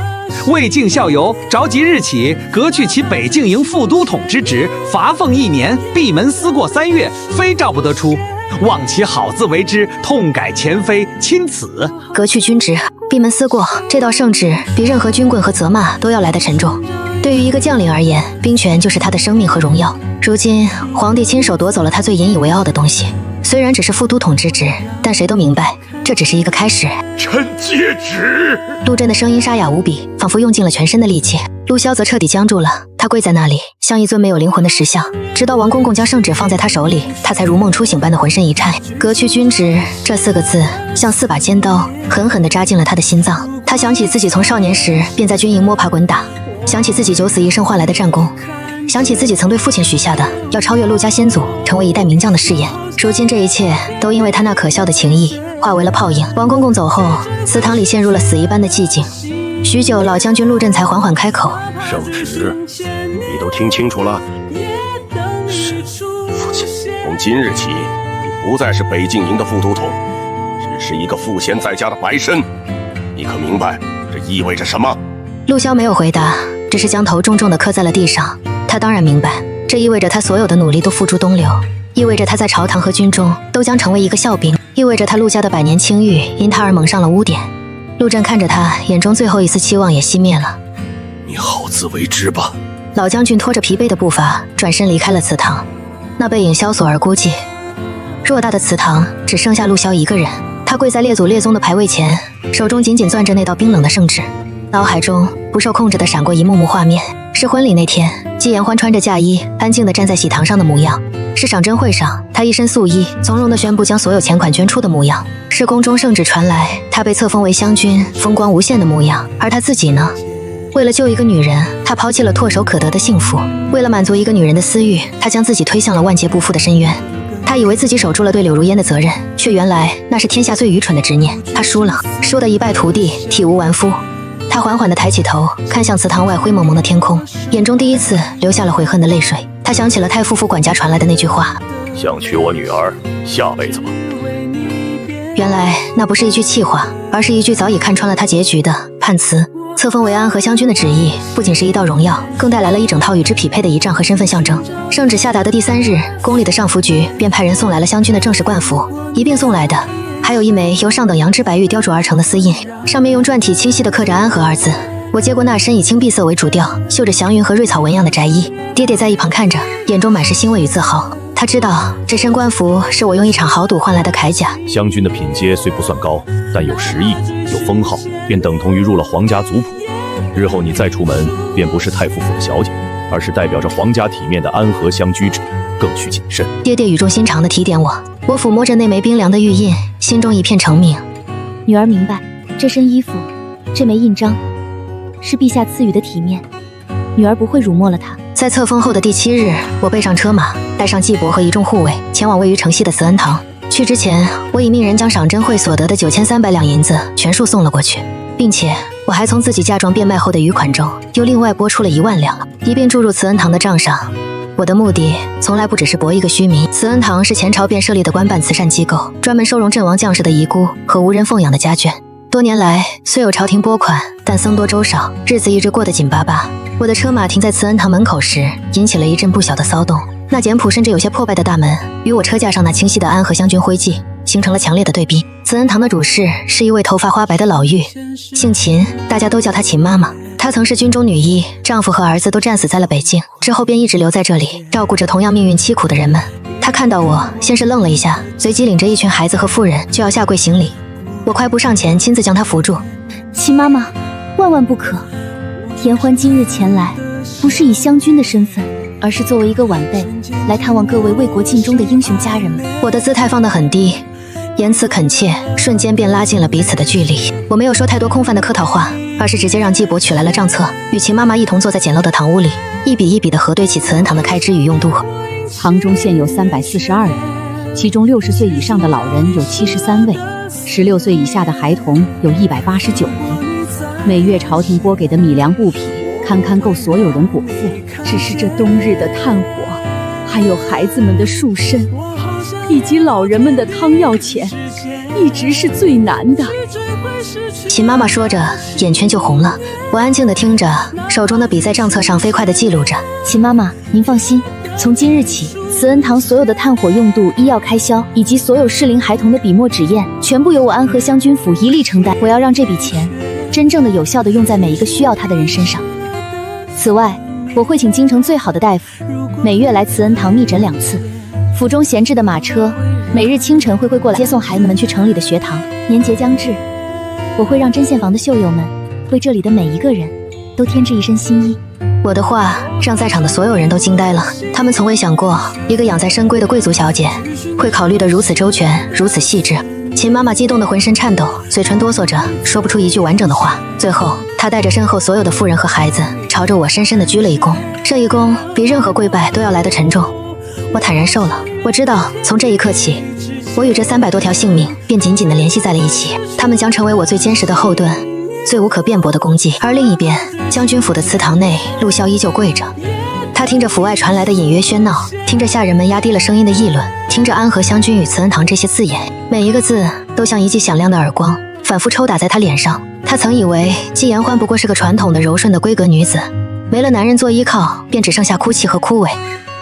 为敬效尤，着即日起革去其北境营副都统之职，罚俸1年，闭门思过3月，非诏不得出。望其好自为之，痛改前非，钦此。革去军职，闭门思过，这道圣旨比任何军棍和责骂都要来得沉重。对于一个将领而言，兵权就是他的生命和荣耀。如今皇帝亲手夺走了他最引以为傲的东西，虽然只是副都统之职，但谁都明白这只是一个开始。臣接旨。陆震的声音沙哑无比，仿佛用尽了全身的力气。陆骁则彻底僵住了，他跪在那里，像一尊没有灵魂的石像。直到王公公将圣旨放在他手里，他才如梦初醒般的浑身一颤。革去军职这4个字像4把尖刀，狠狠地扎进了他的心脏。他想起自己从少年时便在军营摸爬滚打，想起自己9死1生换来的战功，想起自己曾对父亲许下的要超越陆家先祖，成为一代名将的誓言。如今这一切都因为他那可笑的情谊化为了泡影。王公公走后，祠堂里陷入了死一般的寂静。许久，老将军陆震才缓缓开口：圣旨，你都听清楚了？是，父亲。从今日起，你不再是北境营的副都统，只是一个赋闲在家的白身。你可明白这意味着什么？陆骁没有回答，只是将头重重地磕在了地上。他当然明白，这意味着他所有的努力都付诸东流，意味着他在朝堂和军中都将成为一个笑柄，意味着他陆家的百年清誉因他而蒙上了污点。陆震看着他，眼中最后一丝期望也熄灭了。你好自为之吧。老将军拖着疲惫的步伐转身离开了祠堂，那背影萧索而孤寂。偌大的祠堂只剩下陆骁一个人，他跪在列祖列宗的牌位前，手中紧紧攥着那道冰冷的圣旨。脑海中不受控制地闪过一幕幕画面，是婚礼那天，季言欢穿着嫁衣，安静地站在喜堂上的模样。是赏珍会上，他一身素衣，从容地宣布将所有钱款捐出的模样。是宫中圣旨传来，他被册封为湘君，风光无限的模样。而他自己呢？为了救一个女人，他抛弃了唾手可得的幸福；为了满足一个女人的私欲，他将自己推向了万劫不复的深渊。他以为自己守住了对柳如烟的责任，却原来那是天下最愚蠢的执念。他输了，输得一败涂地，体无完肤。他缓缓地抬起头，看向祠堂外灰蒙蒙的天空，眼中第一次流下了悔恨的泪水。他想起了太傅府管家传来的那句话：想娶我女儿，下辈子吧。原来那不是一句气话，而是一句早已看穿了他结局的判词。册封为安和湘君的旨意，不仅是一道荣耀，更带来了一整套与之匹配的仪仗和身份象征。圣旨下达的第3日，宫里的上服局便派人送来了湘君的正式冠服，一并送来的还有一枚由上等羊脂白玉雕琢而成的丝印，上面用篆体清晰地刻着安和2字。我接过那身以青碧色为主调，绣着祥云和瑞草纹样的宅衣，爹爹在一旁看着，眼中满是欣慰与自豪。他知道这身官服是我用一场豪赌换来的铠甲。湘君的品阶虽不算高，但有实力，有封号，便等同于入了皇家族谱。日后你再出门，便不是太傅府的小姐，而是代表着皇家体面的安和乡居者，更需谨慎。爹爹语重心长地提点我，我抚摸着那枚冰凉的玉印，心中一片澄明。女儿明白，这身衣服，这枚印章，是陛下赐予的体面，女儿不会辱没了它。在册封后的第7日，我备上车马，带上季伯和一众护卫，前往位于城西的慈恩堂。去之前，我已命人将赏珍会所得的9300两银子全数送了过去，并且我还从自己嫁妆变卖后的余款中又另外拨出了1万两，一并注入慈恩堂的账上。我的目的从来不只是博一个虚名。慈恩堂是前朝便设立的官办慈善机构，专门收容阵亡将士的遗孤和无人奉养的家眷。多年来，虽有朝廷拨款，但僧多粥少，日子一直过得紧巴巴。我的车马停在慈恩堂门口时，引起了一阵不小的骚动。那简朴甚至有些破败的大门，与我车架上那清晰的安和湘君徽记，形成了强烈的对比。慈恩堂的主事是一位头发花白的老妪，姓秦，大家都叫她秦妈妈。她曾是军中女医，丈夫和儿子都战死在了北境，之后便一直留在这里，照顾着同样命运凄苦的人们。她看到我，先是愣了一下，随即领着一群孩子和妇人就要下跪行礼。我快步上前，亲自将她扶住。秦妈妈，万万不可！言欢今日前来，不是以湘君的身份，而是作为一个晚辈来探望各位为国尽忠的英雄家人们。我的姿态放得很低，言辞恳切，瞬间便拉近了彼此的距离。我没有说太多空泛的客套话，而是直接让季伯取来了账册，与秦妈妈一同坐在简陋的堂屋里，一笔一笔地核对起慈恩堂的开支与用度。堂中现有342人，其中60岁以上的老人有73位，16岁以下的孩童有189名。每月朝廷拨给的米粮布匹堪堪够所有人果腹，只是这冬日的炭火，还有孩子们的束身，以及老人们的汤药钱，一直是最难的。秦妈妈说着，眼圈就红了。我安静地听着，手中的笔在账册上飞快地记录着。秦妈妈，您放心，从今日起，慈恩堂所有的炭火用度、医药开销，以及所有适龄孩童的笔墨纸砚，全部由我安和湘君府一力承担。我要让这笔钱真正的有效地用在每一个需要它的人身上。此外，我会请京城最好的大夫，每月来慈恩堂密诊2次。府中闲置的马车，每日清晨会过来接送孩子们去城里的学堂。年节将至，我会让针线房的绣友们为这里的每一个人都添置一身新衣。我的话让在场的所有人都惊呆了，他们从未想过一个养在深闺的贵族小姐会考虑得如此周全，如此细致。秦妈妈激动得浑身颤抖，嘴唇哆嗦着，说不出一句完整的话。最后，她带着身后所有的妇人和孩子，朝着我深深地鞠了一躬。这一躬比任何跪拜都要来得沉重。我坦然受了。我知道，从这一刻起，我与这300多条性命便紧紧地联系在了一起，他们将成为我最坚实的后盾，最无可辩驳的功绩。而另一边，将军府的祠堂内，陆萧依旧跪着。他听着府外传来的隐约喧闹，听着下人们压低了声音的议论，听着安和湘君与慈恩堂这些字眼，每一个字都像一记响亮的耳光，反复抽打在他脸上。他曾以为季言欢不过是个传统的柔顺的闺阁女子，没了男人做依靠，便只剩下哭泣和枯萎。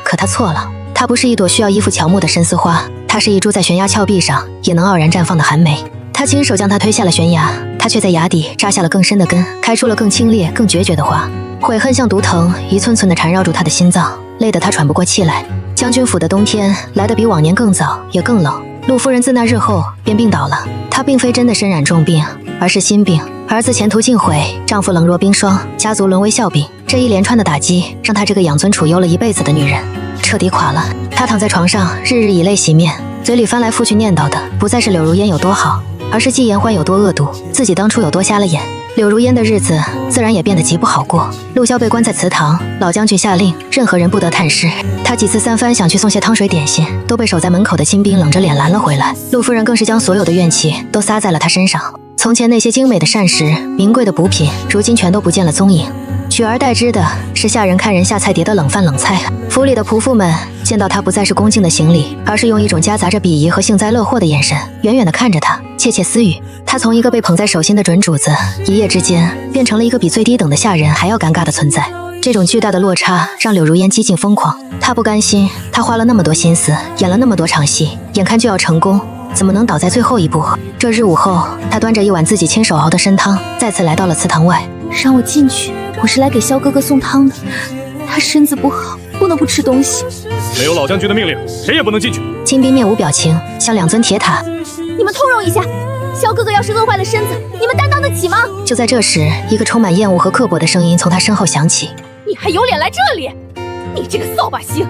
可他错了，她不是一朵需要依附乔木的深丝花，她是一株在悬崖峭壁上也能傲然绽放的寒梅。他亲手将她推下了悬崖，他却在崖底扎下了更深的根，开出了更清冽、更决绝的花。悔恨像毒藤，一寸寸地缠绕住他的心脏，累得他喘不过气来。将军府的冬天来得比往年更早，也更冷。陆夫人自那日后便病倒了，她并非真的身染重病，而是心病。儿子前途尽毁，丈夫冷若冰霜，家族沦为笑柄。这一连串的打击，让她这个养尊处优了一辈子的女人，彻底垮了。他躺在床上，日日以泪洗面，嘴里翻来覆去念叨的不再是柳如烟有多好，而是季言欢有多恶毒，自己当初有多瞎了眼。柳如烟的日子自然也变得极不好过。陆萧被关在祠堂，老将军下令任何人不得探视。他几次三番想去送些汤水点心，都被守在门口的亲兵冷着脸拦了回来。陆夫人更是将所有的怨气都撒在了他身上。从前那些精美的膳食、名贵的补品，如今全都不见了踪影，取而代之的是下人看人下菜碟的冷饭冷菜。府里的仆妇们见到他不再是恭敬的行礼，而是用一种夹杂着鄙夷和幸灾乐祸的眼神，远远地看着他，窃窃私语。他从一个被捧在手心的准主子，一夜之间变成了一个比最低等的下人还要尴尬的存在。这种巨大的落差让柳如烟几近疯狂，她不甘心，她花了那么多心思，演了那么多场戏，眼看就要成功，怎么能倒在最后一步？这日午后，他端着一碗自己亲手熬的参汤，再次来到了祠堂外。让我进去，我是来给萧哥哥送汤的。他身子不好，不能不吃东西。没有老将军的命令，谁也不能进去。亲兵面无表情，像两尊铁塔。你们通融一下，萧哥哥要是饿坏了身子，你们担当得起吗？就在这时，一个充满厌恶和刻薄的声音从他身后响起：“你还有脸来这里？你这个扫把星，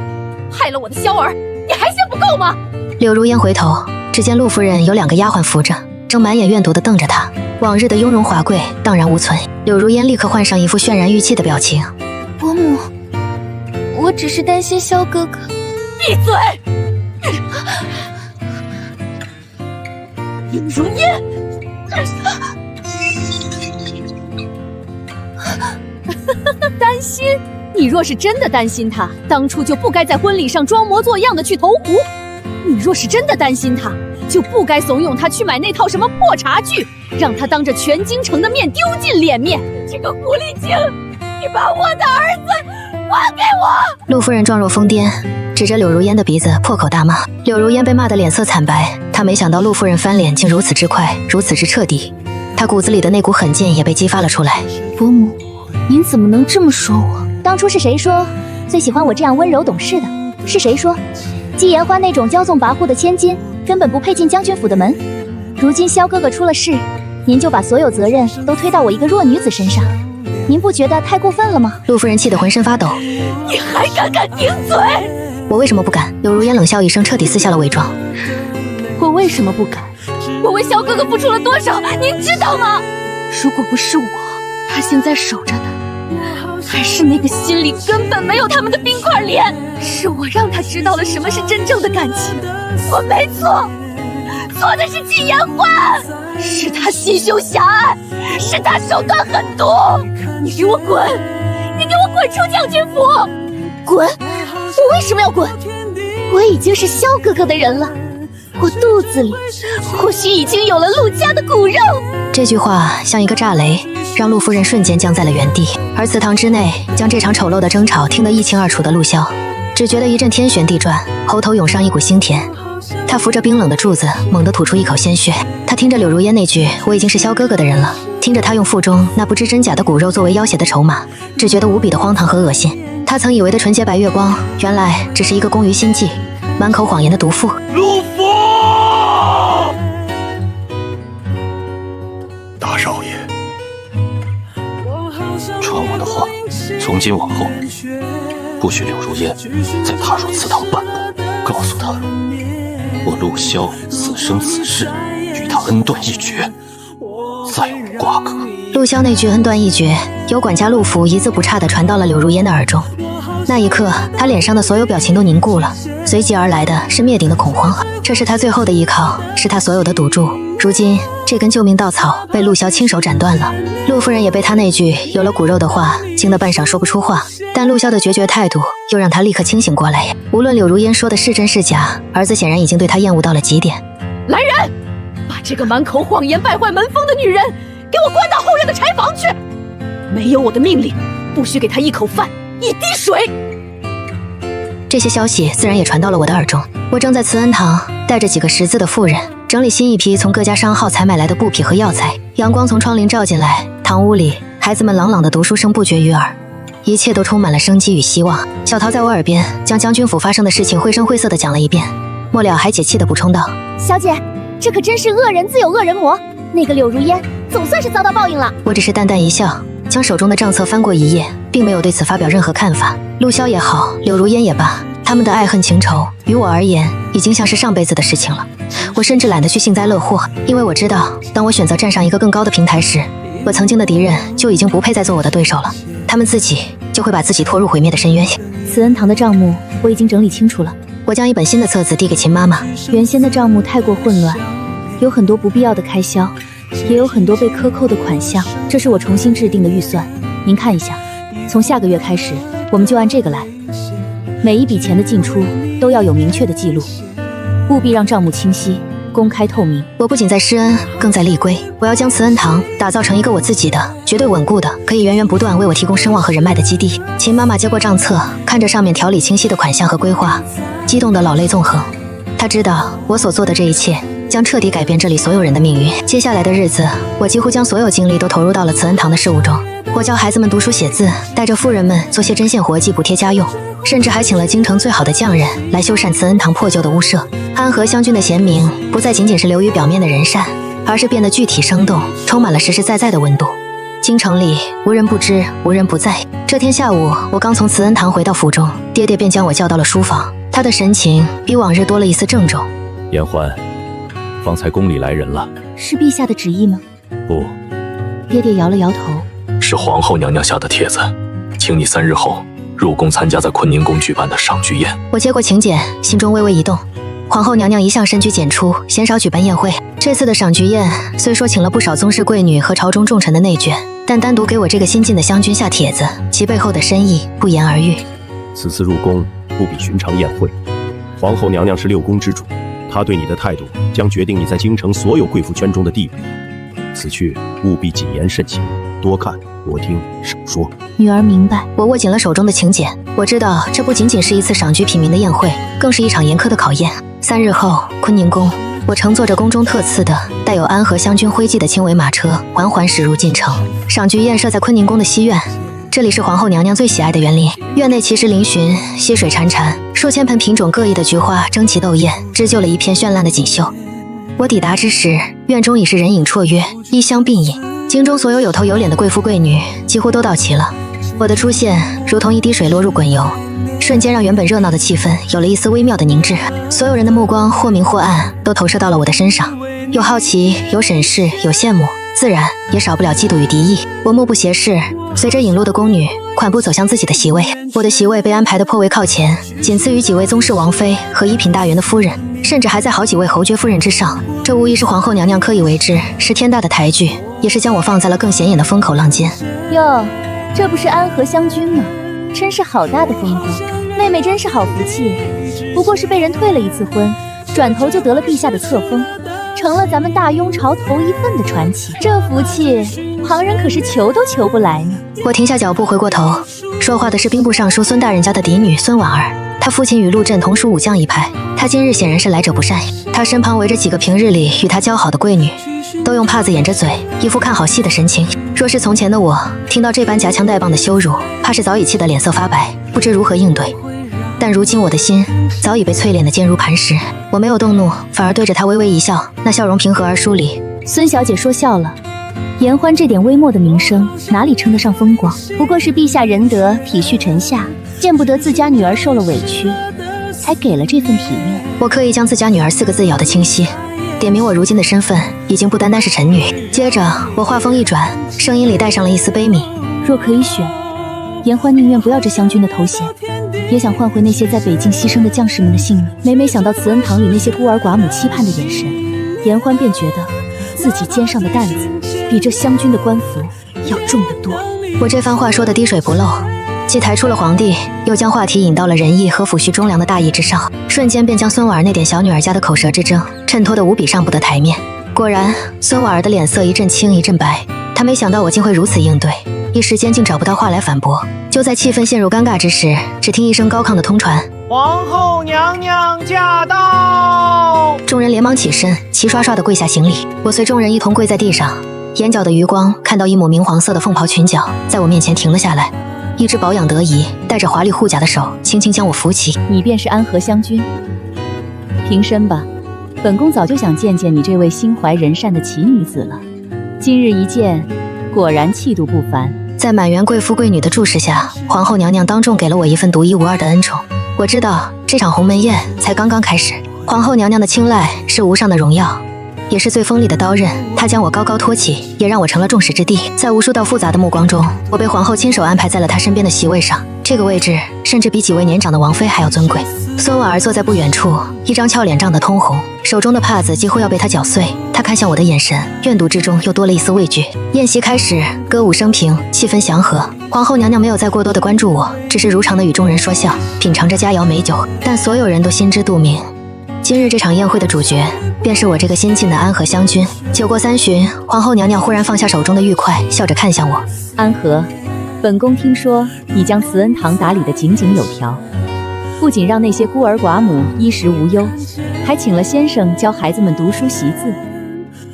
害了我的萧儿，你还嫌不够吗？”柳如烟回头，只见陆夫人有2个丫鬟扶着，正满眼怨毒地瞪着她。往日的雍容华贵荡然无存。柳如烟立刻换上一副渲然欲泣的表情：“伯母，我只是担心萧哥哥。”闭嘴！尹如烟，担心？你若是真的担心他，当初就不该在婚礼上装模作样的去投湖。你若是真的担心他，就不该怂恿他去买那套什么破茶具，让他当着全京城的面丢尽脸面。这个狐狸精，你把我的儿子还给我！陆夫人状若疯癫，指着柳如烟的鼻子破口大骂。柳如烟被骂得脸色惨白，她没想到陆夫人翻脸竟如此之快，如此之彻底。她骨子里的那股狠劲也被激发了出来。伯母，您怎么能这么说我？当初是谁说最喜欢我这样温柔懂事的？是谁说季言欢那种骄纵跋扈的千金根本不配进将军府的门？如今萧哥哥出了事，您就把所有责任都推到我一个弱女子身上，您不觉得太过分了吗？陆夫人气得浑身发抖。你还敢顶嘴？我为什么不敢？柳如烟冷笑一声，彻底撕下了伪装。我为什么不敢？我为萧哥哥付出了多少，您知道吗？如果不是我，他现在守着的还是那个心里根本没有他们的冰块脸。是我让他知道了什么是真正的感情。我没错，错的是季言欢，是他心胸狭隘，是他手段狠毒。你给我滚！你给我滚出将军府！滚！我为什么要滚？我已经是萧哥哥的人了，我肚子里或许已经有了陆家的骨肉。这句话像一个炸雷，让陆夫人瞬间僵在了原地。而祠堂之内，将这场丑陋的争吵听得一清二楚的陆萧，只觉得一阵天旋地转，喉头涌上一股腥甜。他扶着冰冷的柱子，猛地吐出一口鲜血。他听着柳如烟那句“我已经是萧哥哥的人了”，听着他用腹中那不知真假的骨肉作为要挟的筹码，只觉得无比的荒唐和恶心。他曾以为的纯洁白月光，原来只是一个工于心计、满口谎言的毒妇。陆父，大少爷，传我的话，从今往后，不许柳如烟再踏入祠堂半步。告诉他，我陆萧此生此世与他恩断义绝，再无瓜葛。陆萧那句恩断义绝，由管家陆福一字不差地传到了柳如烟的耳中。那一刻，他脸上的所有表情都凝固了，随即而来的是灭顶的恐慌。这是他最后的依靠，是他所有的赌注。如今，这根救命稻草被陆萧亲手斩断了。陆夫人也被他那句有了骨肉的话惊得半晌说不出话，但陆萧的决绝态度又让他立刻清醒过来。无论柳如烟说的是真是假，儿子显然已经对他厌恶到了极点。来人，把这个满口谎言败坏门风的女人给我关到后院的柴房去！没有我的命令，不许给她一口饭一滴水。这些消息自然也传到了我的耳中。我正在慈恩堂带着几个识字的妇人整理新一批从各家商号采买来的布匹和药材。阳光从窗棂照进来，堂屋里孩子们朗朗的读书声不绝于耳，一切都充满了生机与希望。小桃在我耳边将将军府发生的事情绘声绘色地讲了一遍，末了还解气地补充道：“小姐，这可真是恶人自有恶人磨，那个柳如烟总算是遭到报应了。”我只是淡淡一笑，将手中的账册翻过一页，并没有对此发表任何看法。陆萧也好，柳如烟也罢，他们的爱恨情仇于我而言已经像是上辈子的事情了。我甚至懒得去幸灾乐祸，因为我知道，当我选择站上一个更高的平台时，我曾经的敌人就已经不配再做我的对手了，他们自己就会把自己拖入毁灭的深渊。慈恩堂的账目我已经整理清楚了。我将一本新的册子递给秦妈妈。原先的账目太过混乱，有很多不必要的开销，也有很多被克扣的款项，这是我重新制定的预算，您看一下。从下个月开始，我们就按这个来，每一笔钱的进出都要有明确的记录，务必让账目清晰、公开透明。我不仅在施恩，更在立规。我要将慈恩堂打造成一个我自己的、绝对稳固的、可以源源不断为我提供声望和人脉的基地。秦妈妈接过账册，看着上面条理清晰的款项和规划，激动得老泪纵横。她知道我所做的这一切将彻底改变这里所有人的命运。接下来的日子，我几乎将所有精力都投入到了慈恩堂的事务中。我教孩子们读书写字，带着妇人们做些针线活计补贴家用，甚至还请了京城最好的匠人来修缮慈恩堂破旧的屋舍。安和湘君的贤明不再仅仅是流于表面的人善，而是变得具体生动，充满了实实在在的温度。京城里无人不知，无人不在。这天下午，我刚从慈恩堂回到府中，爹爹便将我叫到了书房，他的神情比往日多了一丝郑重。颜欢，方才宫里来人了。是陛下的旨意吗？不，爹爹摇了摇头。是皇后娘娘下的帖子，请你3日后入宫参加在坤宁宫举办的赏菊宴。我接过请柬，心中微微一动。皇后娘娘一向深居简出，鲜少举办宴会。这次的赏菊宴虽说请了不少宗室贵女和朝中重臣的内眷，但单独给我这个新晋的湘君下帖子，其背后的深意不言而喻。此次入宫不比寻常宴会，皇后娘娘是6宫之主，她对你的态度将决定你在京城所有贵妇圈中的地位。此去务必谨言慎行，多看多听，少说。女儿明白。我握紧了手中的请柬，我知道这不仅仅是一次赏菊品茗的宴会，更是一场严苛的考验。3日后，坤宁宫，我乘坐着宫中特赐的带有安和湘君徽记的轻尾马车，缓缓驶入进城。赏菊宴设在坤宁宫的西院，这里是皇后娘娘最喜爱的园林。院内奇石嶙峋，溪水潺潺，数千盆品种各异的菊花争奇斗艳，织就了一片绚烂的锦绣。我抵达之时，院中已是人影绰约，衣香鬓影，京中所有有头有脸的贵妇贵女几乎都到齐了。我的出现如同一滴水落入滚油，瞬间让原本热闹的气氛有了一丝微妙的凝滞。所有人的目光或明或暗，都投射到了我的身上，有好奇，有审视，有羡慕，自然也少不了嫉妒与敌意。我目不斜视，随着引路的宫女款步走向自己的席位。我的席位被安排得颇为靠前，仅次于几位宗室王妃和一品大员的夫人，甚至还在好几位侯爵夫人之上。这无疑是皇后娘娘刻意为之，是天大的抬举，也是将我放在了更显眼的风口浪尖。哟，这不是安和湘君吗？真是好大的风光，妹妹真是好福气，不过是被人退了一次婚，转头就得了陛下的册封，成了咱们大雍朝头一份的传奇。这福气，旁人可是求都求不来呢。我停下脚步，回过头，说话的是兵部尚书孙大人家的嫡女孙婉儿。她父亲与陆镇同属武将一派，她今日显然是来者不善。她身旁围着几个平日里与她交好的贵女，都用帕子掩着嘴，一副看好戏的神情。若是从前的我，听到这般夹枪带棒的羞辱，怕是早已气得脸色发白，不知如何应对。但如今我的心早已被淬炼得坚如磐石，我没有动怒，反而对着她微微一笑，那笑容平和而疏离。孙小姐说笑了，颜欢这点微末的名声，哪里称得上风光？不过是陛下仁德体恤臣下，见不得自家女儿受了委屈，才给了这份体面。我刻意将自家女儿4个字咬得清晰，点明我如今的身份已经不单单是臣女。接着我话锋一转，声音里带上了一丝悲悯。若可以选，颜欢宁愿不要这湘君的头衔，也想换回那些在北境牺牲的将士们的性命。每每想到慈恩堂里那些孤儿寡母期盼的眼神，颜欢便觉得自己肩上的担子比这湘君的官服要重得多。我这番话说得滴水不漏，既抬出了皇帝，又将话题引到了仁义和抚恤忠良的大义之上，瞬间便将孙婉儿那点小女儿家的口舌之争衬托得无比上不得台面。果然，孙婉儿的脸色一阵青一阵白，她没想到我竟会如此应对，一时间竟找不到话来反驳。就在气氛陷入尴尬之时，只听一声高亢的通传：“皇后娘娘驾到！”众人连忙起身，齐刷刷地跪下行礼。我随众人一同跪在地上，眼角的余光看到一抹明黄色的凤袍裙角在我面前停了下来，一只保养得宜、带着华丽护甲的手轻轻将我扶起。你便是安和湘君，平身吧。本宫早就想见见你这位心怀仁善的奇女子了，今日一见，果然气度不凡。在满园贵妇贵女的注视下，皇后娘娘当众给了我一份独一无二的恩宠。我知道这场鸿门宴才刚刚开始。皇后娘娘的青睐是无上的荣耀，也是最锋利的刀刃。她将我高高托起，也让我成了众矢之的。在无数道复杂的目光中，我被皇后亲手安排在了她身边的席位上。这个位置甚至比几位年长的王妃还要尊贵。孙婉儿坐在不远处，一张俏脸涨得通红，手中的帕子几乎要被她搅碎。她看向我的眼神，怨毒之中又多了一丝畏惧。宴席开始，歌舞升平，气氛祥和。皇后娘娘没有再过多的关注我，只是如常的与众人说笑，品尝着佳肴美酒。但所有人都心知肚明，今日这场宴会的主角便是我这个新晋的安和将军。酒过三巡，皇后娘娘忽然放下手中的玉筷，笑着看向我：安和，本宫听说你将慈恩堂打理得井井有条，不仅让那些孤儿寡母衣食无忧，还请了先生教孩子们读书习字，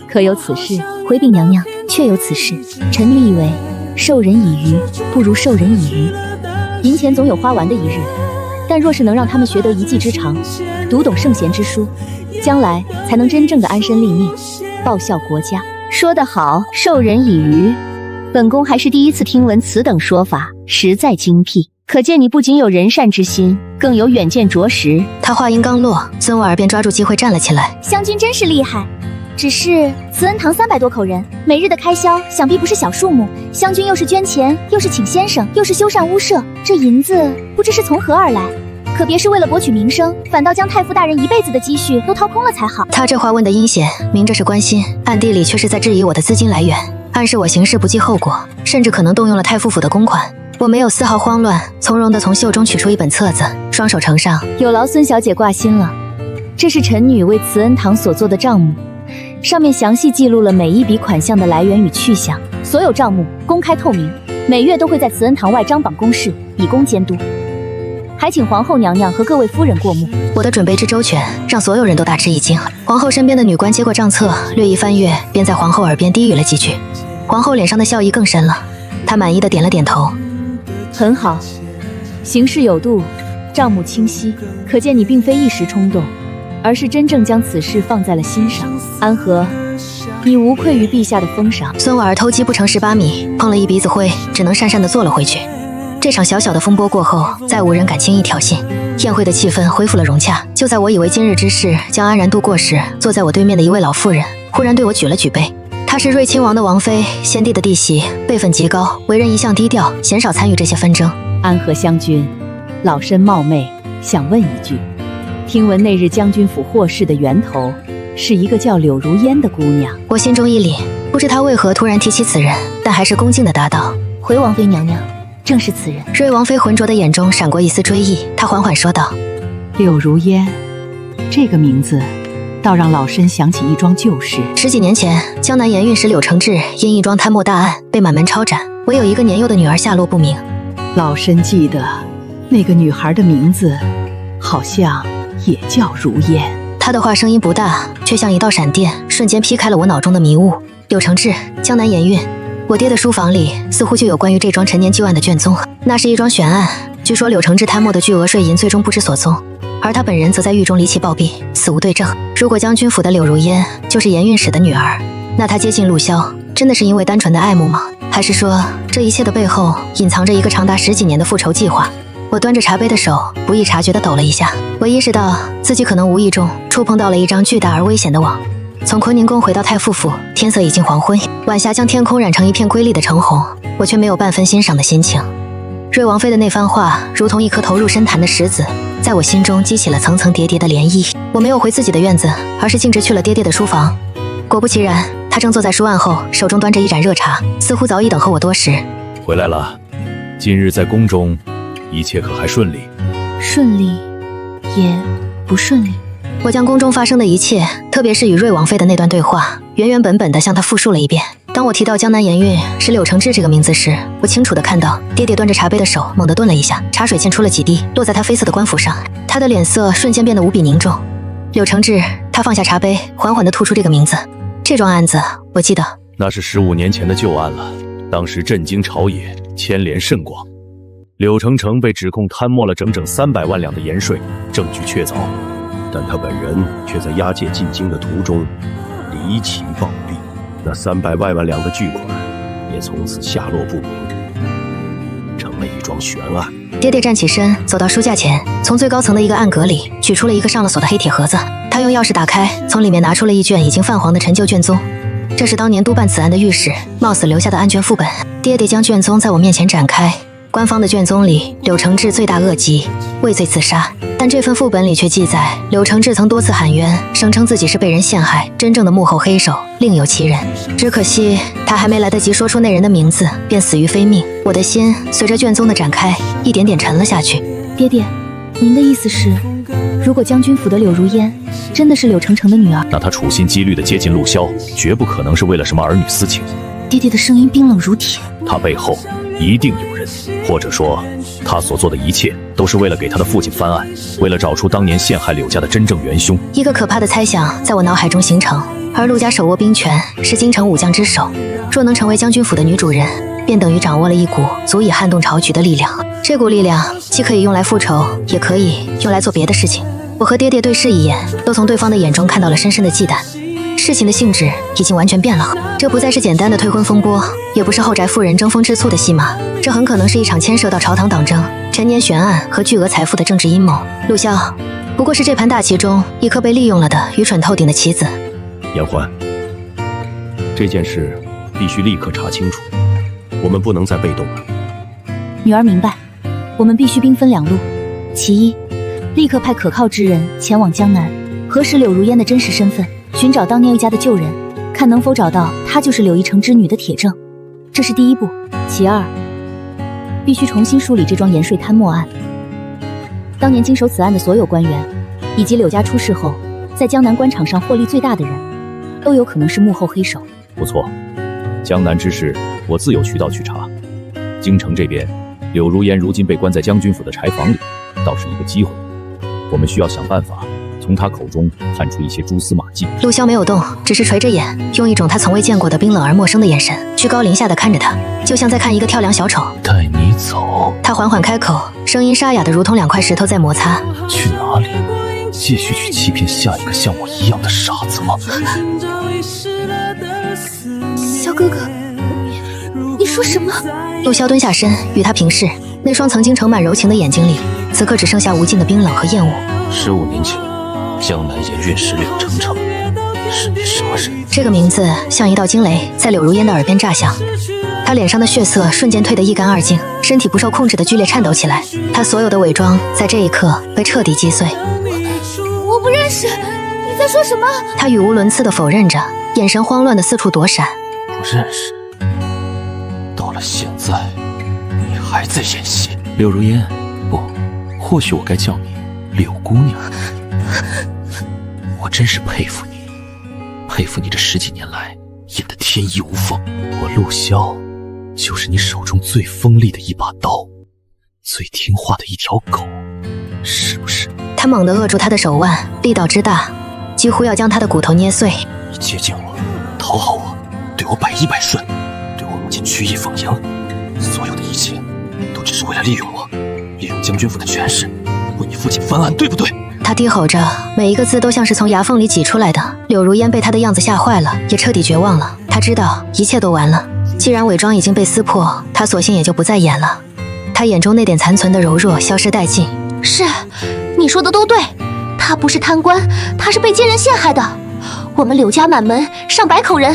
可有此事？回禀娘娘，确有此事。臣女以为，授人以鱼，不如授人以渔。银钱总有花完的一日，但若是能让他们学得一技之长，读懂圣贤之书，将来才能真正的安身立命，报效国家。说得好，授人以渔。本宫还是第一次听闻此等说法，实在精辟。可见你不仅有仁善之心，更有远见卓识。他话音刚落，孙婉儿便抓住机会站了起来。湘君真是厉害，只是慈恩堂300多口人，每日的开销想必不是小数目。湘君又是捐钱，又是请先生，又是修缮屋舍，这银子不知是从何而来。可别是为了博取名声，反倒将太傅大人一辈子的积蓄都掏空了才好。他这话问得阴险，明着是关心，暗地里却是在质疑我的资金来源，暗示我行事不计后果，甚至可能动用了太傅府的公款。我没有丝毫慌乱，从容地从袖中取出一本册子，双手呈上。有劳孙小姐挂心了，这是臣女为慈恩堂所做的账目，上面详细记录了每一笔款项的来源与去向，所有账目公开透明，每月都会在慈恩堂外张榜公示，以供监督。还请皇后娘娘和各位夫人过目。我的准备之周全，让所有人都大吃一惊。皇后身边的女官接过账册，略一翻阅，便在皇后耳边低语了几句。皇后脸上的笑意更深了，她满意的点了点头。很好，行事有度，账目清晰，可见你并非一时冲动，而是真正将此事放在了心上。安和，你无愧于陛下的封赏。孙婉儿偷鸡不成蚀把米，碰了一鼻子灰，只能讪讪地坐了回去。这场小小的风波过后，再无人敢轻易挑衅，宴会的气氛恢复了融洽。就在我以为今日之事将安然度过时，坐在我对面的一位老妇人忽然对我举了举杯。她是瑞亲王的王妃，先帝的弟媳，辈分极高，为人一向低调，鲜少参与这些纷争。安和将军，老身冒昧想问一句，听闻那日将军府祸事的源头是一个叫柳如烟的姑娘。我心中一凛，不知她为何突然提起此人，但还是恭敬地答道：回王妃娘娘，正是此人。瑞王妃浑浊的眼中闪过一丝追忆，她缓缓说道：柳如烟，这个名字倒让老身想起一桩旧事。10几年前，江南盐运使柳承志因一桩贪墨大案被满门抄斩，唯有一个年幼的女儿下落不明。老身记得那个女孩的名字好像也叫如烟。她的话声音不大，却像一道闪电，瞬间劈开了我脑中的迷雾。柳承志，江南盐运，我爹的书房里似乎就有关于这桩陈年旧案的卷宗。那是一桩悬案，据说柳承志贪墨的巨额税银最终不知所踪，而他本人则在狱中离奇暴毙，死无对证。如果将军府的柳如烟就是盐运使的女儿，那她接近陆骁，真的是因为单纯的爱慕吗？还是说这一切的背后隐藏着一个长达10几年的复仇计划？我端着茶杯的手不易察觉地抖了一下，我意识到自己可能无意中触碰到了一张巨大而危险的网。从坤宁宫回到太傅府，天色已经黄昏，晚霞将天空染成一片瑰丽的橙红，我却没有半分欣赏的心情。瑞王妃的那番话如同一颗投入深潭的石子，在我心中激起了层层叠叠的涟漪。我没有回自己的院子，而是径直去了爹爹的书房。果不其然，他正坐在书案后，手中端着一盏热茶，似乎早已等候我多时。回来了，今日在宫中一切可还顺利？顺利也不顺利。我将宫中发生的一切，特别是与瑞王妃的那段对话，原原本本地向她复述了一遍。当我提到江南盐运是柳承志这个名字时，我清楚地看到爹爹端着茶杯的手猛地顿了一下，茶水溅出了几滴，落在他绯色的官服上。他的脸色瞬间变得无比凝重。柳承志，他放下茶杯，缓缓地吐出这个名字。这桩案子，我记得，那是15年前的旧案了，当时震惊朝野，牵连甚广。柳承成被指控贪墨了整整300万两的盐税，证据确凿，但他本人却在押解进京的途中离奇暴毙，那300万两的巨款也从此下落不明，成了一桩悬案。爹爹站起身，走到书架前，从最高层的一个暗格里取出了一个上了锁的黑铁盒子。他用钥匙打开，从里面拿出了一卷已经泛黄的陈旧卷宗。这是当年督办此案的御史冒死留下的案卷副本。爹爹将卷宗在我面前展开，官方的卷宗里，柳承志罪大恶极，畏罪自杀。但这份副本里却记载，柳承志曾多次喊冤，声称自己是被人陷害，真正的幕后黑手另有其人。只可惜他还没来得及说出那人的名字，便死于非命。我的心随着卷宗的展开，一点点沉了下去。爹爹，您的意思是，如果将军府的柳如烟真的是柳承成的女儿，那他处心积虑地接近陆骁，绝不可能是为了什么儿女私情。爹爹的声音冰冷如铁。他背后一定有人，或者说，他所做的一切都是为了给他的父亲翻案，为了找出当年陷害柳家的真正元凶。一个可怕的猜想在我脑海中形成，而陆家手握兵权，是京城武将之首，若能成为将军府的女主人，便等于掌握了一股足以撼动朝局的力量。这股力量既可以用来复仇，也可以用来做别的事情。我和爹爹对视一眼，都从对方的眼中看到了深深的忌惮。事情的性质已经完全变了，这不再是简单的退婚风波，也不是后宅妇人争风吃醋的戏码，这很可能是一场牵涉到朝堂党争、陈年悬案和巨额财富的政治阴谋。陆骁不过是这盘大棋中一颗被利用了的愚蠢透顶的棋子。严欢，这件事必须立刻查清楚，我们不能再被动了。女儿明白，我们必须兵分两路。其一，立刻派可靠之人前往江南，核实柳如烟的真实身份，寻找当年玉家的旧人，看能否找到她就是柳一成之女的铁证，这是第一步。其二，必须重新梳理这桩盐税贪墨案。当年经手此案的所有官员，以及柳家出事后在江南官场上获利最大的人，都有可能是幕后黑手。不错，江南之事我自有渠道去查。京城这边，柳如烟如今被关在将军府的柴房里，倒是一个机会。我们需要想办法从他口中探出一些蛛丝马迹。陆骁没有动，只是垂着眼，用一种他从未见过的冰冷而陌生的眼神，居高临下的看着他，就像在看一个跳梁小丑。带你走。他缓缓开口，声音沙哑的如同两块石头在摩擦。去哪里？继续去欺骗下一个像我一样的傻子吗？小哥哥，你说什么？陆骁蹲下身与他平视，那双曾经盛满柔情的眼睛里，此刻只剩下无尽的冰冷和厌恶。15年前，江南盐运使柳承成是你什么人？这个名字像一道惊雷在柳如烟的耳边炸响，他脸上的血色瞬间退得一干二净，身体不受控制的剧烈颤抖起来。他所有的伪装在这一刻被彻底击碎。我不认识，你在说什么？他语无伦次的否认着，眼神慌乱的四处躲闪。不认识？到了现在，你还在演戏？柳如烟，不，或许我该叫你柳姑娘。我真是佩服你，佩服你这10几年来演得天衣无缝。我陆骁，就是你手中最锋利的一把刀，最听话的一条狗，是不是？他猛地扼住他的手腕，力道之大，几乎要将他的骨头捏碎。你接近我，讨好我，对我百依百顺，对我母亲曲意奉迎，所有的一切都只是为了利用我，利用将军府的权势，为你父亲翻案，对不对？他低吼着，每一个字都像是从牙缝里挤出来的。柳如烟被他的样子吓坏了，也彻底绝望了。他知道一切都完了，既然伪装已经被撕破，他索性也就不再演了。他眼中那点残存的柔弱消失殆尽。是，你说的都对，他不是贪官，他是被奸人陷害的。我们柳家满门上百口人，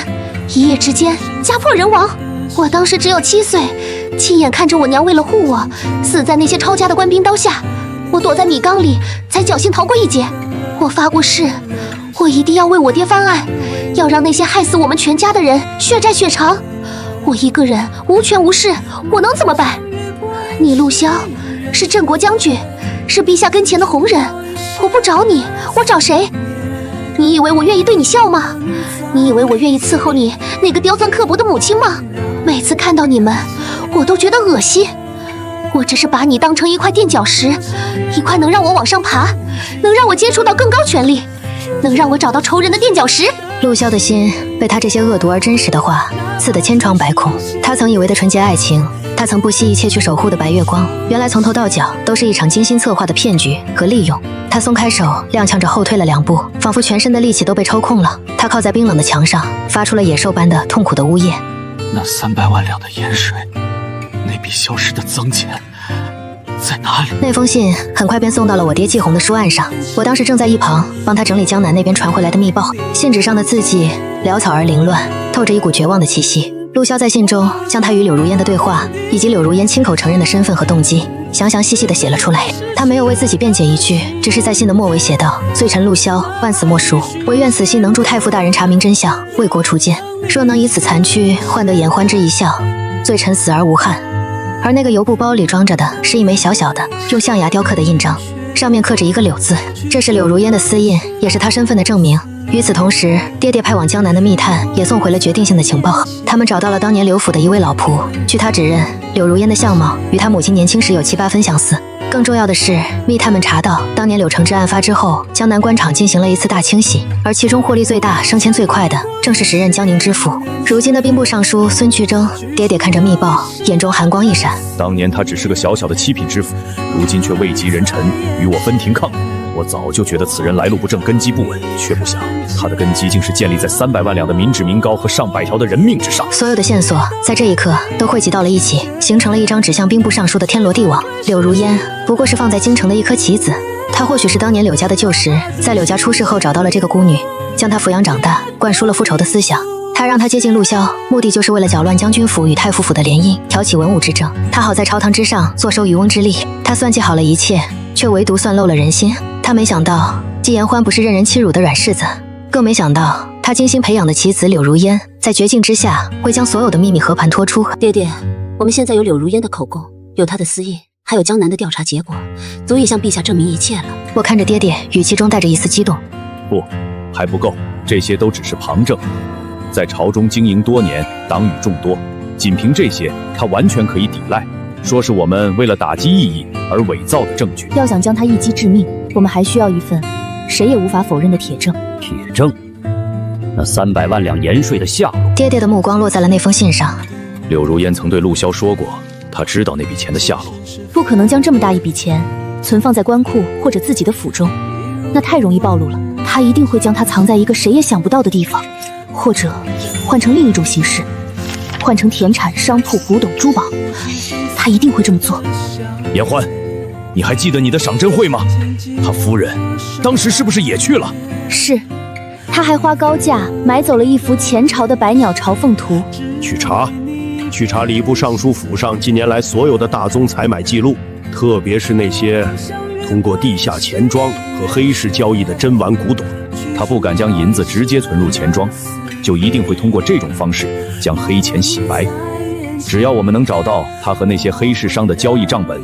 一夜之间家破人亡。我当时只有7岁，亲眼看着我娘为了护我，死在那些抄家的官兵刀下。我躲在米缸里，才侥幸逃过一劫。我发过誓，我一定要为我爹翻案，要让那些害死我们全家的人血债血偿。我一个人无权无势，我能怎么办？你陆骁是镇国将军，是陛下跟前的红人，我不找你，我找谁？你以为我愿意对你笑吗？你以为我愿意伺候你那个刁钻刻薄的母亲吗？每次看到你们，我都觉得恶心。我只是把你当成一块垫脚石，一块能让我往上爬，能让我接触到更高权力，能让我找到仇人的垫脚石。陆骁的心被他这些恶毒而真实的话刺得千疮百孔。他曾以为的纯洁爱情，他曾不惜一切去守护的白月光，原来从头到脚都是一场精心策划的骗局和利用。他松开手，踉跄着后退了2步，仿佛全身的力气都被抽空了。他靠在冰冷的墙上，发出了野兽般的痛苦的呜咽。那300万两的盐水，那笔消失的脏钱，在哪里？那封信很快便送到了我爹季红的书案上，我当时正在一旁帮他整理江南那边传回来的密报。信纸上的字迹潦草而凌乱，透着一股绝望的气息。陆潇在信中将他与柳如烟的对话，以及柳如烟亲口承认的身份和动机，详详细细地写了出来。他没有为自己辩解一句，只是在信的末尾写道：罪臣陆潇，万死莫赎，唯愿此信能助太傅大人查明真相，为国除奸。若能以此残躯换得颜欢之一笑，罪臣死而无憾。而那个邮布包里装着的是一枚小小的用象牙雕刻的印章，上面刻着一个柳字，这是柳如烟的私印，也是她身份的证明。与此同时，爹爹派往江南的密探也送回了决定性的情报。他们找到了当年刘府的一位老仆，据他指认，柳如烟的相貌与他母亲年轻时有7、8分相似。更重要的是，密探们查到，当年柳承志案发之后，江南官场进行了一次大清洗，而其中获利最大、升迁最快的，正是时任江宁知府，如今的兵部尚书孙渠征。爹爹看着密报，眼中寒光一闪。当年他只是个小小的7品知府，如今却位极人臣，与我分庭抗礼。我早就觉得此人来路不正，根基不稳，却不想他的根基竟是建立在300万两的民脂民膏和上百条的人命之上。所有的线索在这一刻都汇集到了一起，形成了一张指向兵部尚书的天罗地网。柳如烟不过是放在京城的一颗棋子，她或许是当年柳家的旧识，在柳家出事后找到了这个孤女，将她抚养长大，灌输了复仇的思想。他让她接近陆潇，目的就是为了搅乱将军府与太傅府的联姻，挑起文武之争。他好在朝堂之上坐收渔翁之利。他算计好了一切，却唯独算漏了人心。他没想到季言欢不是任人欺辱的软柿子，更没想到他精心培养的棋子柳如烟，在绝境之下会将所有的秘密和盘托出。爹爹，我们现在有柳如烟的口供，有她的私印，还有江南的调查结果，足以向陛下证明一切了。我看着爹爹，语气中带着一丝激动。不，还不够，这些都只是旁证。在朝中经营多年，党羽众多，仅凭这些，他完全可以抵赖，说是我们为了打击异议而伪造的证据。要想将他一击致命，我们还需要一份谁也无法否认的铁证。铁证？那300万两盐税的下落？爹爹的目光落在了那封信上。柳如烟曾对陆潇说过，他知道那笔钱的下落。不可能将这么大一笔钱存放在官库或者自己的府中，那太容易暴露了。他一定会将它藏在一个谁也想不到的地方，或者换成另一种形式，换成田产、商铺、古董、珠宝。他一定会这么做。言欢，你还记得你的赏珍会吗？他夫人当时是不是也去了？是，他还花高价买走了一幅前朝的百鸟朝凤图。去查礼部尚书府上近年来所有的大宗采买记录，特别是那些通过地下钱庄和黑市交易的珍玩古董。他不敢将银子直接存入钱庄，就一定会通过这种方式将黑钱洗白。只要我们能找到他和那些黑市商的交易账本，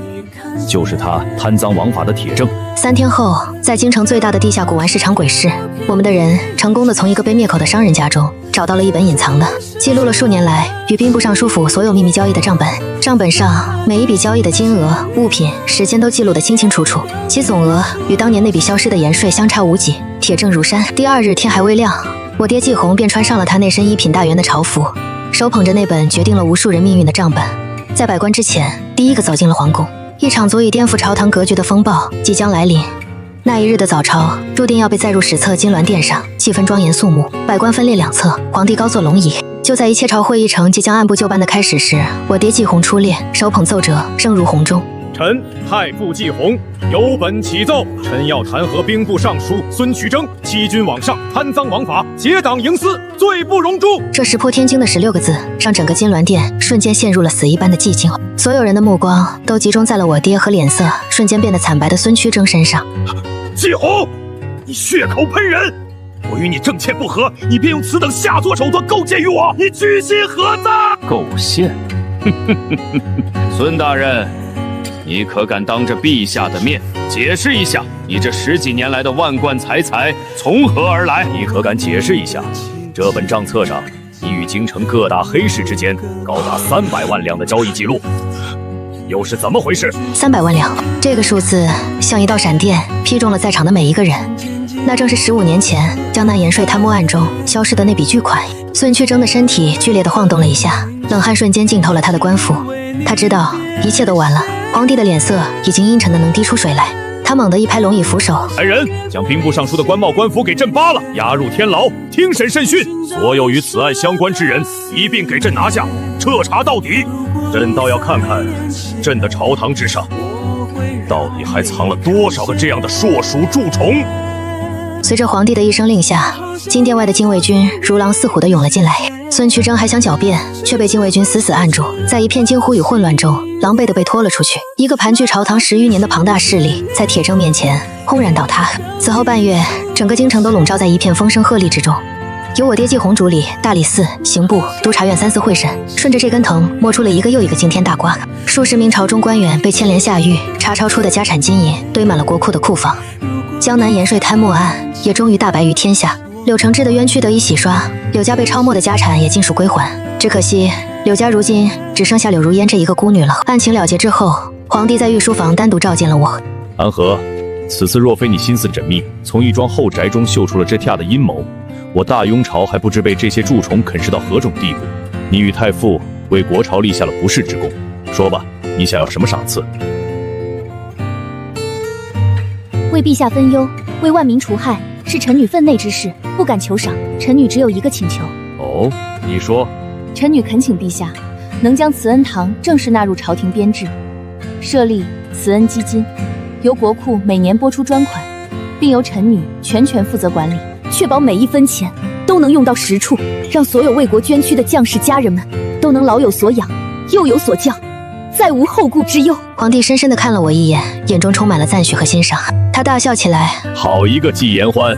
就是他贪赃枉法的铁证。3天后，在京城最大的地下古玩市场鬼市，我们的人成功的从一个被灭口的商人家中找到了一本隐藏的记录了数年来与兵部尚书府所有秘密交易的账本。账本上每一笔交易的金额、物品、时间都记录得清清楚楚，其总额与当年那笔消失的盐税相差无几，铁证如山。第2日天还未亮，我爹季红便穿上了他那身1品大员的朝服，手捧着那本决定了无数人命运的账本，在百官之前第一个走进了皇宫。一场足以颠覆朝堂格局的风暴即将来临。那一日的早朝注定要被载入史册金銮殿上，气氛庄严肃穆，百官分列两侧，皇帝高坐龙椅。就在一切朝会议程即将按部就班的开始时，我爹季红出列，手捧奏折，声如洪钟。臣太傅季红有本启奏，臣要弹劾兵部尚书孙渠征欺君罔上，贪赃枉法，结党营私，罪不容诛。这石破天惊的16个字，让整个金銮殿瞬间陷入了死一般的寂静。所有人的目光都集中在了我爹和脸色瞬间变得惨白的孙渠征身上。季红，你血口喷人！我与你正妾不和，你便用此等下作手段构陷于我，你居心何在？构陷？孙大人，你可敢当着陛下的面解释一下，你这10几年来的万贯财财从何而来？你可敢解释一下，这本账册上你与京城各大黑市之间高达300万两的交易记录，又是怎么回事？300万两，这个数字像一道闪电劈中了在场的每一个人。那正是15年前江南盐税贪污案中消失的那笔巨款。孙渠征的身体剧烈地晃动了一下，冷汗瞬间浸透了他的官服。他知道一切都完了，皇帝的脸色已经阴沉得能滴出水来。他猛地一拍龙椅扶手，来人，将兵部尚书的官帽官服给朕扒了，押入天牢，听审审讯。所有与此案相关之人一并给朕拿下，彻查到底。朕倒要看看朕的朝堂之上到底还藏了多少个这样的硕鼠蛀虫？随着皇帝的一声令下，金殿外的禁卫军如狼似虎地涌了进来。孙渠征还想狡辩，却被禁卫军死死按住，在一片惊呼与混乱中，狼狈地被拖了出去。一个盘踞朝堂10余年的庞大势力，在铁征面前轰然倒塌。此后半月，整个京城都笼罩在一片风声鹤唳之中。由我爹继红主理大理寺、刑部、督察院3司会审，顺着这根藤摸出了一个又一个惊天大瓜。数十名朝中官员被牵连下狱，查抄出的家产金银堆满了国库的库房。江南盐税贪墨案也终于大白于天下，柳承志的冤屈得以洗刷，柳家被抄没的家产也尽数归还。只可惜柳家如今只剩下柳如烟这一个孤女了。案情了结之后，皇帝在御书房单独召见了我。安和，此次若非你心思缜密，从一桩后宅中嗅出了这下的阴谋，我大雍朝还不知被这些蛀虫啃食到何种地步。你与太傅为国朝立下了不世之功，说吧，你想要什么赏赐？为陛下分忧，为万民除害，是臣女分内之事，不敢求赏。臣女只有一个请求。哦，你说。臣女恳请陛下，能将慈恩堂正式纳入朝廷编制，设立慈恩基金，由国库每年拨出专款，并由臣女全权负责管理，确保每一分钱都能用到实处，让所有为国捐躯的将士家人们都能老有所养，幼有所教，再无后顾之忧。皇帝深深地看了我一眼，眼中充满了赞许和欣赏。他大笑起来：好一个季言欢，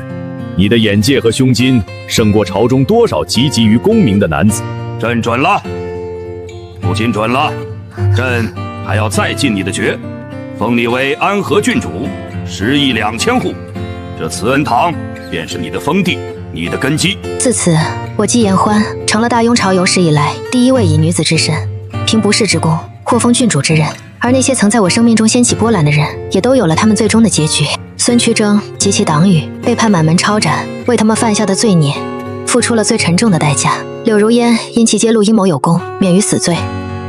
你的眼界和胸襟胜过朝中多少汲汲于功名的男子。朕准了，不仅准了，朕还要再进你的爵，封你为安和郡主，10亿2千户，这慈恩堂便是你的封地，你的根基。自此，我季言欢成了大雍朝有史以来第一位以女子之身，凭不世之功获封郡主之人。而那些曾在我生命中掀起波澜的人，也都有了他们最终的结局。孙渠征及其党羽背叛满门抄斩，为他们犯下的罪孽付出了最沉重的代价。柳如烟因其揭露阴谋有功，免于死罪，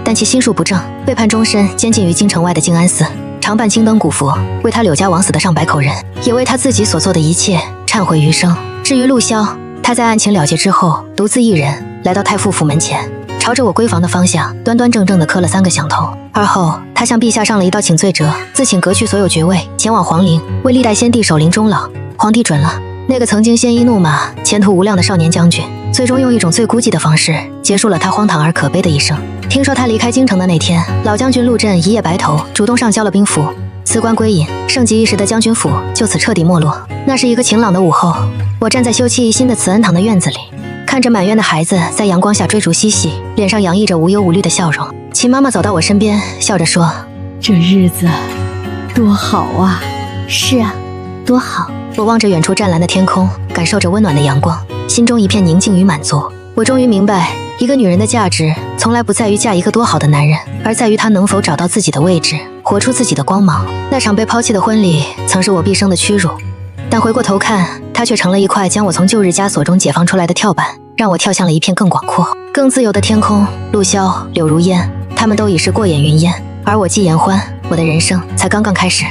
但其心术不正，被判终身监禁于京城外的静安寺，常伴青灯古佛，为他柳家枉死的上百口人，也为他自己所做的一切忏悔余生。至于陆骁，他在案情了结之后，独自一人来到太傅府门前，朝着我闺房的方向端端正正地磕了3个响头。而后他向陛下上了一道请罪折，自请革去所有爵位，前往皇陵为历代先帝守灵终老。皇帝准了。那个曾经鲜衣怒马、前途无量的少年将军，最终用一种最孤寂的方式结束了他荒唐而可悲的一生。听说他离开京城的那天，老将军陆震一夜白头，主动上交了兵符，辞官归隐，盛极一时的将军府就此彻底没落。那是一个晴朗的午后，我站在修葺一新的慈恩堂的院子里，看着满院的孩子在阳光下追逐嬉戏，脸上洋溢着无忧无虑的笑容。秦妈妈走到我身边，笑着说：“这日子多好啊！”是啊，多好。我望着远处湛蓝的天空，感受着温暖的阳光，心中一片宁静与满足。我终于明白，一个女人的价值从来不在于嫁一个多好的男人，而在于她能否找到自己的位置，活出自己的光芒。那场被抛弃的婚礼曾是我毕生的屈辱，但回过头看，它却成了一块将我从旧日枷锁中解放出来的跳板，让我跳向了一片更广阔、更自由的天空。陆骁、柳如烟，他们都已是过眼云烟，而我季言欢，我的人生才刚刚开始。